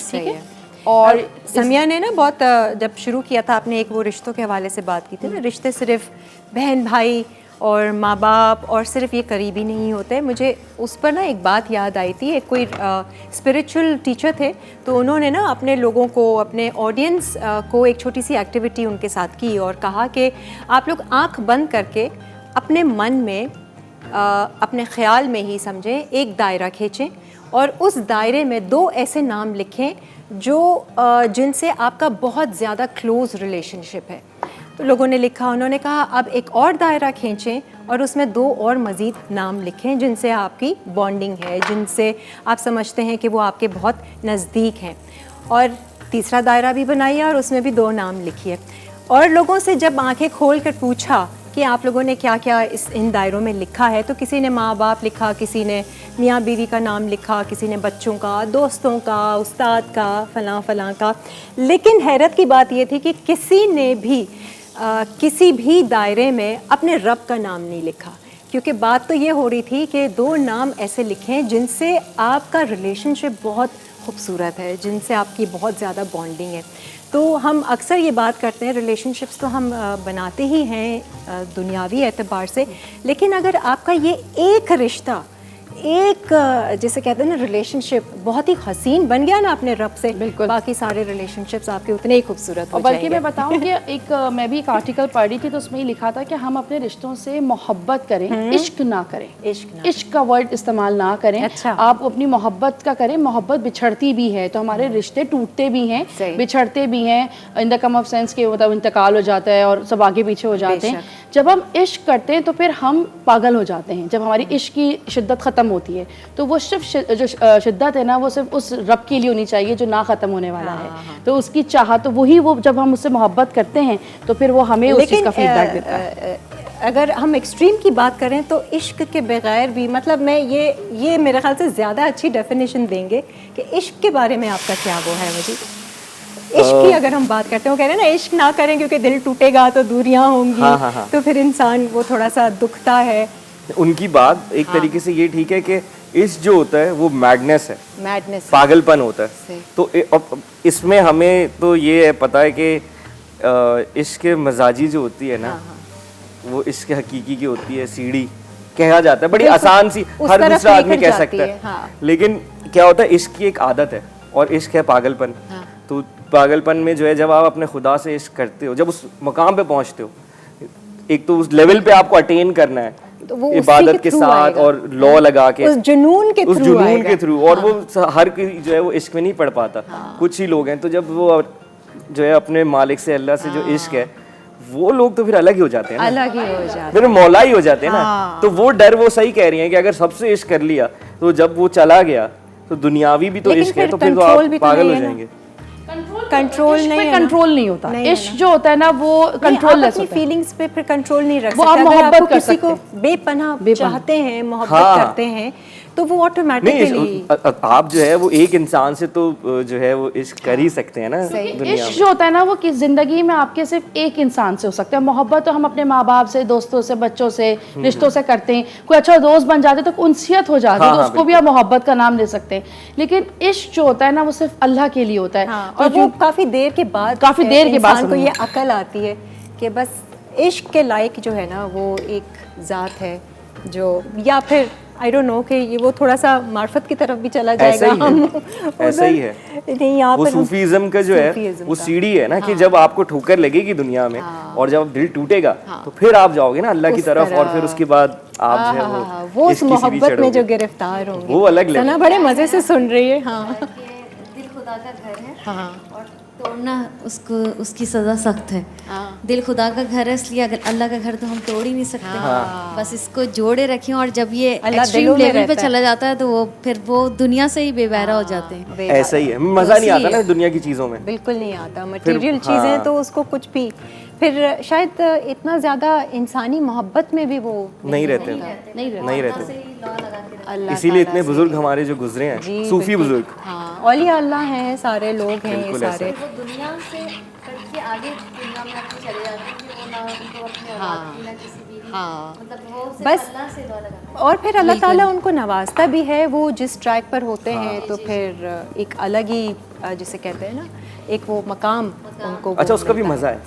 ठीक है। और समिया ने ना बहुत जब शुरू किया था आपने, एक वो रिश्तों के हवाले से बात की थी ना, रिश्ते सिर्फ बहन भाई और माँ बाप और सिर्फ ये करीबी नहीं होते। मुझे उस पर ना एक बात याद आई थी, एक कोई स्पिरिचुअल टीचर थे, तो उन्होंने ना अपने लोगों को, अपने ऑडियंस को एक छोटी सी एक्टिविटी उनके साथ की और कहा कि आप लोग आंख बंद करके अपने मन में अपने ख्याल में ही समझें, एक दायरा खींचें और उस दायरे में 2 ऐसे नाम लिखें जो जिनसे आपका बहुत ज़्यादा क्लोज़ रिलेशनशिप है। तो लोगों ने लिखा, उन्होंने कहा अब एक और दायरा खींचें और उसमें 2 और मज़ीद नाम लिखें जिनसे आपकी बॉन्डिंग है, जिनसे आप समझते हैं कि वो आपके बहुत नज़दीक हैं। और तीसरा दायरा भी बनाइए और उसमें भी 2 नाम लिखिए। और लोगों से जब आंखें खोल कर पूछा कि आप लोगों ने क्या क्या इन दायरों में लिखा है, तो किसी ने माँ बाप लिखा, किसी ने मियाँ बीवी का नाम लिखा, किसी ने बच्चों का, दोस्तों का, उस्ताद का, फलां का। लेकिन हैरत की बात ये थी कि किसी ने भी किसी भी दायरे में अपने रब का नाम नहीं लिखा, क्योंकि बात तो ये हो रही थी कि 2 नाम ऐसे लिखें जिनसे आपका रिलेशनशिप बहुत खूबसूरत है, जिनसे आपकी बहुत ज़्यादा बॉन्डिंग है। तो हम अक्सर ये बात करते हैं, रिलेशनशिप्स तो हम बनाते ही हैं दुनियावी एतबार से, लेकिन अगर आपका ये एक रिश्ता, एक जैसे कहते हैं ना रिलेशनशिप बहुत ही हसीन बन गया ना अपने रब से, बिल्कुल बाकी सारे रिलेशनशिप्स आपके उतने ही खूबसूरत हो और बल्कि जाएंगे। मैं बताऊं कि मैं भी एक आर्टिकल पढ़ रही थी, तो उसमें ही लिखा था कि हम अपने रिश्तों से मोहब्बत करें, इश्क ना करें, इश्क का वर्ड इस्तेमाल ना करें। अच्छा। आप अपनी मोहब्बत का करें, मोहब्बत बिछड़ती भी है, तो हमारे रिश्ते टूटते भी हैं, बिछड़ते भी हैं, in the come of sense के मतलब इंतकाल हो जाता है और सब आगे पीछे हो जाते हैं। जब हम इश्क करते हैं तो फिर हम पागल हो जाते हैं, जब हमारी इश्क की शिद्दत ख़त्म होती है, तो वो सिर्फ जो शिद्दत है ना, वो सिर्फ उस रब के लिए होनी चाहिए जो ना ख़त्म होने वाला है, तो उसकी चाह, तो वही वो जब हम उससे मोहब्बत करते हैं तो फिर वो हमें उस चीज़ का फीडबैक देता है। अगर हम एक्सट्रीम की बात करें तो इश्क के बगैर भी, मतलब मैं ये मेरे ख्याल से ज़्यादा अच्छी डेफिनेशन देंगे कि इश्क के बारे में आपका क्या वो है। मुझे इश्क की अगर हम बात करते हैं, वो कह रहे हैं ना इश्क ना करें क्योंकि दिल टूटेगा तो दूरियां होंगी, तो फिर इंसान वो थोड़ा सा दुखता है। उनकी बात एक तरीके से ये ठीक है कि इश्क जो होता है वो मैडनेस है, मैडनेस, पागलपन होता है। तो इसमें हमें तो ये है पता है कि इश्क मजाजी जो होती है ना, वो इश्क हकीकी की होती है, सीढ़ी कहा जाता है, बड़ी आसान सी, हर दूसरा आदमी कह सकता है। लेकिन क्या होता है, इश्क की एक आदत है और इश्क है पागलपन। तो पागलपन में जो है, जब आप अपने खुदा से इश्क करते हो, जब उस मकाम पे पहुंचते हो, एक तो उस लेवल पे आपको अटेन करना है, तो वो इबादत के साथ और लॉ लगा के, उस जुनून के थ्रू, और वो हर कोई जो है वो इश्क में नहीं पढ़ पाता। कुछ ही लोग हैं, तो जब वो जो है अपने मालिक से, अल्लाह से जो इश्क है, वो लोग तो फिर अलग ही हो जाते हैं ना, अलग ही हो जाते हैं, फिर मौला ही हो जाते हैं ना। तो वो डर, वो सही कह रही हैं कि अगर सबसे इश्क कर लिया तो जब वो चला गया तो दुनियावी भी तो इश्क है, तो फिर तो आप पागल हो जाएंगे। कंट्रोल इश्क नहीं पे है ना? कंट्रोल नहीं होता। नहीं है इश्क ना? जो होता है ना वो कंट्रोल लेस अपनी होता है। फीलिंग्स पे फिर कंट्रोल नहीं रख वो सकते। आप अगर मोहब्बत आपको कर किसी को सकते बेपनाह चाहते हैं, मोहब्बत हाँ। करते हैं, तो वो नहीं ऑटोमेटिकली आप जो है वो एक इंसान से तो जो है वो इश्क कर ही सकते हैं ना दुनिया इश्क में। जो होता है ना वो किस जिंदगी में आपके सिर्फ एक इंसान से हो सकता है। मोहब्बत तो हम अपने माँ बाप से, दोस्तों से, बच्चों से, रिश्तों से करते हैं। कोई अच्छा दोस्त बन जाते तो उनसियत हो जाती है, हाँ, तो हाँ, उसको भी आप मोहब्बत का नाम ले सकते हैं। लेकिन इश्क जो होता है ना वो सिर्फ अल्लाह के लिए होता है। हाँ, तो और वो काफी देर के बाद काफी देर के बाद इंसान को समझ ये अकल आती है कि बस इश्क के लायक जो है ना वो एक ज़ात है जो, या फिर आई डोंट नो कि ये वो थोड़ा सा मार्फत की तरफ भी चला ऐसा जाएगा। ही है, हम ऐसा ही है। नहीं, यहाँ वो पर हम सूफीज्म का जो है सूफीज़्म वो का। सीढ़ी है ना कि जब आपको ठोकर लगेगी दुनिया में और जब दिल टूटेगा तो फिर आप जाओगे ना अल्लाह की उस तरफ, और तरह। फिर उसके बाद आप जो है वो उस इश्क की सीढ़ी मोहब्बत में चढ़ोगे। जो गिरफ्तार होंगे, वो अलग लेवल। सना बड़े मजे से सुन रही है। हाँ दिल खुदा का घर है हाँ और तोड़ना उसको उसकी सज़ा सख्त है। दिल खुदा का घर है, इसलिए अगर अल्लाह का घर तो हम तोड़ ही नहीं सकते। बस इसको जोड़े रखें, और जब ये अल्लाह एक्सट्रीम दिलों में लेवल पे रहता है। चला जाता है तो वो फिर वो दुनिया से ही बेबहरा हो जाते हैं। ऐसा ही है, मजा नहीं आता इसलिए- ना दुनिया की चीजों में। बिल्कुल नहीं आता। मटेरियल हाँ। चीज़ें तो उसको कुछ भी, फिर शायद इतना ज़्यादा इंसानी मोहब्बत में भी वो नहीं रहते, नहीं रहते। इसीलिए इतने बुजुर्ग हमारे जो गुजरे हैं, जी, सूफी बिल्कुल। बुजुर्ग, हाँ, औलिया अल्लाह हैं, सारे लोग हैं ये बिल्कुल ऐसा सारे। वो दुनिया से कट के आगे दुनिया में अपने चले जाते हैं कि वो ना उनको अपनी औलाद की, ना किसी बीवी, मतलब वो सिर्फ बस अल्लाह से दुआ लगाते हैं। और फिर अल्लाह ताला उनको नवाजता भी है। वो जिस ट्रैक पर होते हैं तो फिर एक अलग ही जिसे कहते हैं ना, एक वो मकाम उनको अच्छा वो उसका भी मिलता मजा है। है।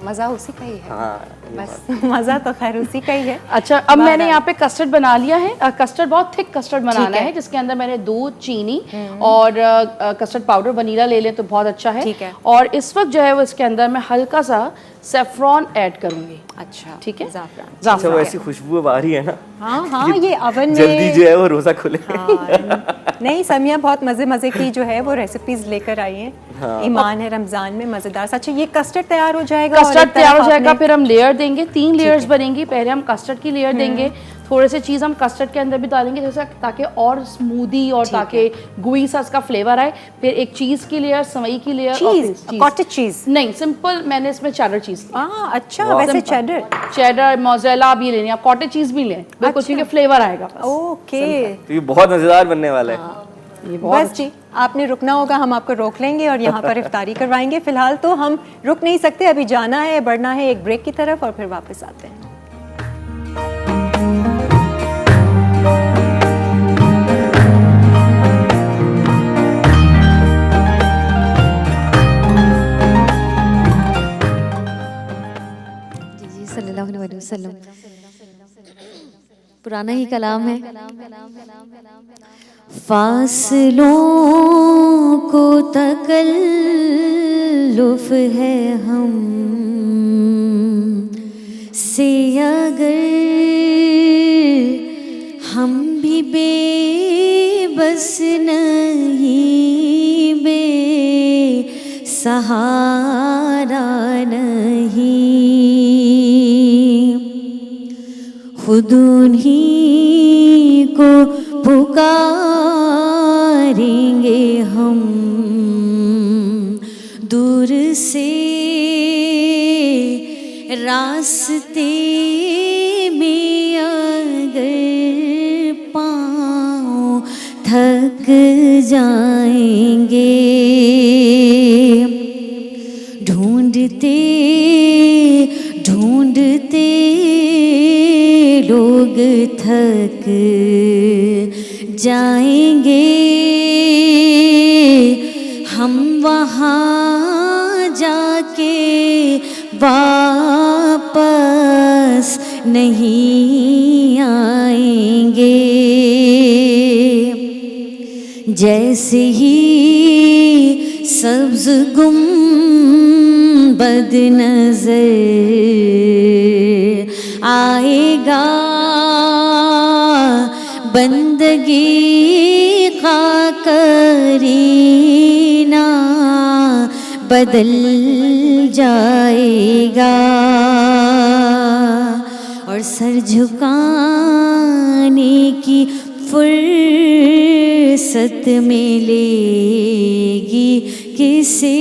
मज़ा उसी का ही है। हाँ, ये बस मज़ा तो खैर उसी का ही है। अच्छा, अब मैंने यहाँ पे कस्टर्ड बना लिया है। कस्टर्ड बहुत थिक कस्टर्ड बनाना है। है, जिसके अंदर मैंने दूध, चीनी और कस्टर्ड पाउडर वनीला ले लें तो बहुत अच्छा है। ठीक है। और इस वक्त जो है वो इसके अंदर मैं हल्का सा सेफ्रॉन ऐड करूंगी। अच्छा ठीक है, ज़ाफ़रान। अच्छा वो ज़ाफ़रान। ऐसी खुशबू अब आ रही है ना, हाँ हाँ, ये अवन जल्दी में जो है वो रोजा खुले। हाँ, नहीं समिया बहुत मज़े मज़े की जो है वो रेसिपीज लेकर आई हैं। ईमान है रमज़ान में मज़ेदार। अच्छा ये कस्टर्ड तैयार हो जाएगा, और कस्टर्ड एक तैयार हो तरफ जाएगा, आपने- फिर हम लेयर देंगे। 3 लेयर्स बनेंगी। पहले हम कस्टर्ड की लेयर देंगे, थोड़े से चीज़ हम कस्टर्ड के अंदर भी डालेंगे जैसा, ताकि और स्मूदी और ताकि गुई सा इसका फ्लेवर आए। फिर एक चीज़ की लेयर, सवई की लेयर, चीज़, कॉटेज चीज़। नहीं, सिंपल मैंने इसमें चेडर चीज़ ली। हाँ अच्छा, वैसे चेडर। चेडर, मोज़रेला आप ये लेनी, आप कॉटेज चीज़ भी लें, बिल्कुल, क्योंकि फ्लेवर आएगा बस। ओके, तो ये बहुत मजेदार बनने वाला है। ये बहुत बस जी आपने रुकना होगा, हम आपको रोक लेंगे और यहाँ पर इफ्तारी करवाएंगे। फिलहाल तो हम रुक नहीं सकते, अभी जाना है, बढ़ना है एक ब्रेक की तरफ और फिर वापस आते हैं। जी जी सल्लल्लाहु अलैहि वसल्लम। पुराना ही कलाम है। फासलों को तकल्लुफ है हम से, अगर हम भी बेबस नहीं, बेसहारा नहीं, खुद उन्हीं को पुकारेंगे हम, दूर से रास्ते में अगर पाँव थक जाएंगे, ढूंढते ढूंढते लोग थक जाएंगे, हम वहाँ जाके वापस नहीं आएंगे। जैसे ही सब्ज गुंबद नजर आएगा, बंदगी का करीना बदल जाएगा, और सर झुकाने की फुर्सत फुर्सत मिलेगी किसे,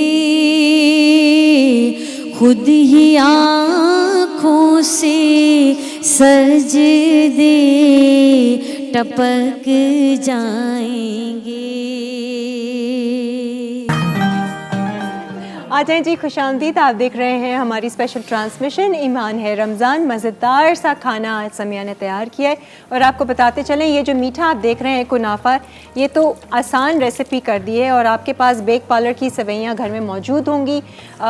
खुद ही आँखों से सजदे टपक जाएंगे। आ जाएं जी, खुशामदीद। आप देख रहे हैं हमारी स्पेशल ट्रांसमिशन ईमान है रमज़ान। मज़ेदार सा खाना आज समिया ने तैयार किया है और आपको बताते चलें, ये जो मीठा आप देख रहे हैं कुनाफा, ये तो आसान रेसिपी कर दी है और आपके पास बेक पार्लर की सेवइयाँ घर में मौजूद होंगी।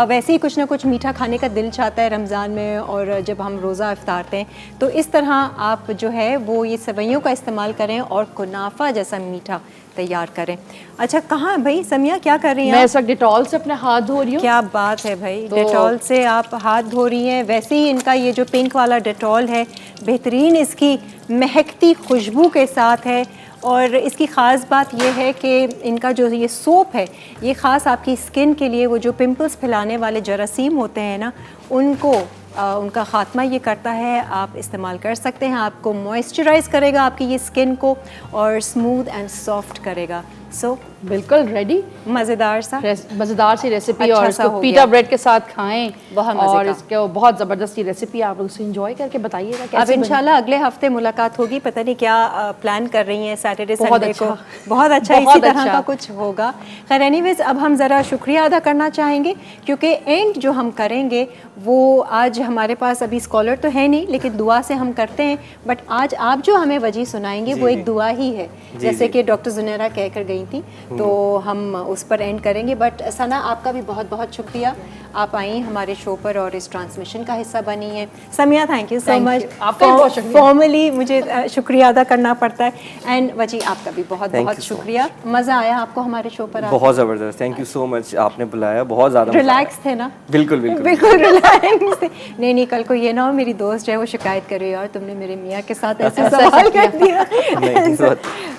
वैसे ही कुछ ना कुछ मीठा खाने का दिल चाहता है रमज़ान में, और जब हम रोज़ा इफ्तारते हैं तो इस तरह आप जो है वो ये सेवइयों का इस्तेमाल करें और कुनाफा जैसा मीठा तैयार करें। अच्छा, कहाँ भाई समिया क्या कर रही हैं? मैं इस वक्त डिटॉल से अपने हाथ धो रही हूँ। क्या बात है भाई, तो डेटॉल से आप हाथ धो रही हैं। वैसे ही इनका ये जो पिंक वाला डेटॉल है बेहतरीन, इसकी महकती खुशबू के साथ है। और इसकी ख़ास बात ये है कि इनका जो ये सोप है ये ख़ास आपकी स्किन के लिए, वो जो पिंपल्स फैलाने वाले जरासीम होते हैं ना, उनको उनका ख़ात्मा ये करता है। आप इस्तेमाल कर सकते हैं, आपको मॉइस्चराइज़ करेगा आपकी ये स्किन को और स्मूथ एंड सॉफ्ट करेगा। सो बिल्कुल रेडी, मज़ेदार सा मज़ेदार सी रेसिपी। अच्छा और सा इसको हो पीटा गया। ब्रेड के साथ खाएं, बहुत मज़े और का। इसको बहुत ज़बरदस्त रेसिपी आप उसे एंजॉय करके बताइएगा अब कैसे बनी। इंशाल्लाह अगले हफ्ते मुलाकात होगी। पता नहीं क्या प्लान कर रही हैं सैटरडे बहुत संडे अच्छा। को। बहुत अच्छा, बहुत इसी तरह अच्छा। का कुछ होगा। खैर एनीवेज, अब हम ज़रा शुक्रिया अदा करना चाहेंगे क्योंकि एंड जो हम करेंगे वो आज हमारे पास अभी स्कॉलर तो है नहीं, लेकिन दुआ से हम करते हैं। बट आज आप जो हमें वजी सुनाएंगे वो एक दुआ ही है, जैसे कि डॉक्टर जुनैरा कह कर गई थी, तो हम उस पर एंड करेंगे। बट सना, आपका भी बहुत बहुत शुक्रिया, आप आई हमारे शो पर और इस ट्रांसमिशन का हिस्सा बनी है। Samiya, thank you so Thank much. you. आपका भी बहुत शुक्रिया। फॉर्मली मुझे शुक्रिया अदा करना पड़ता है। एंड वजी, आपका भी बहुत Thank बहुत you so शुक्रिया। मज़ा आया आपको हमारे शो पर आकर? बहुत ज़बरदस्त, थैंक यू सो मच, आपने बुलाया, बहुत ज़्यादा मज़ा आया। रिलैक्स थे ना? बिल्कुल बिल्कुल बिल्कुल रिलैक्स थे। नहीं, कल को ये ना हो मेरी दोस्त है वो शिकायत करे, यार तुमने मेरे मियाँ के साथ ऐसे सवाल कर दिया।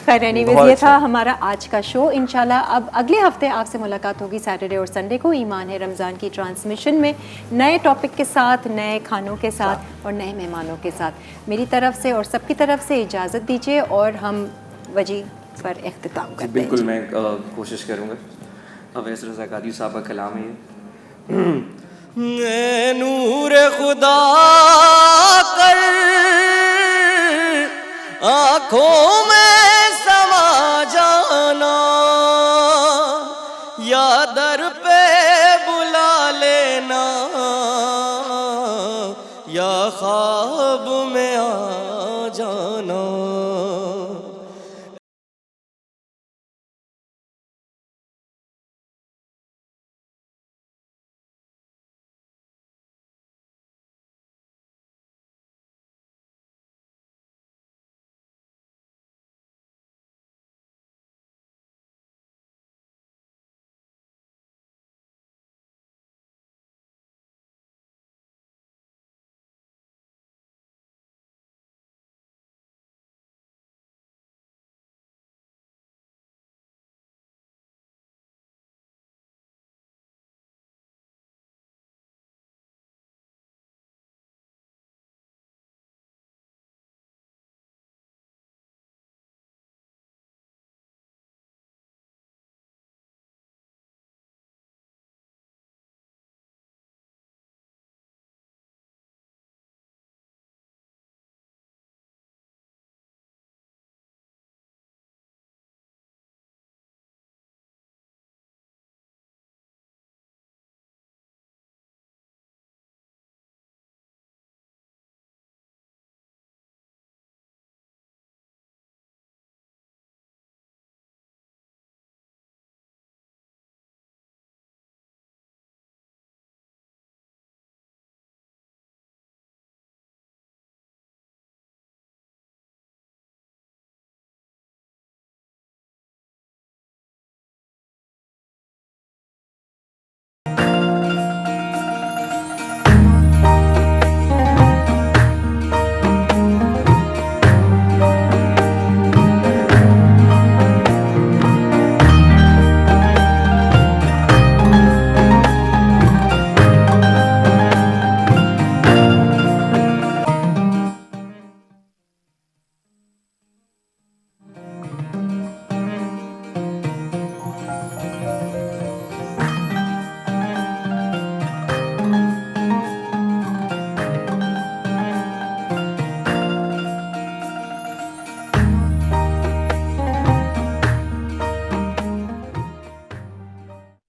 खैर एनीवेज, बहुत ये अच्छा। था हमारा आज का शो। इंशाल्लाह अब अगले हफ्ते आपसे मुलाकात होगी सैटरडे और संडे को ईमान है रमज़ान की ट्रांसमिशन में, नए टॉपिक के साथ, नए खानों के साथ और नए मेहमानों के साथ। मेरी तरफ से और सबकी तरफ से इजाज़त दीजिए और हम वजी पर इख्तिताम करते हैं। बिल्कुल, मैं कोशिश करूँगा। अवैस रज़ा कादरी साहब का कलाम है ये। नूर खुदा कर आँखों में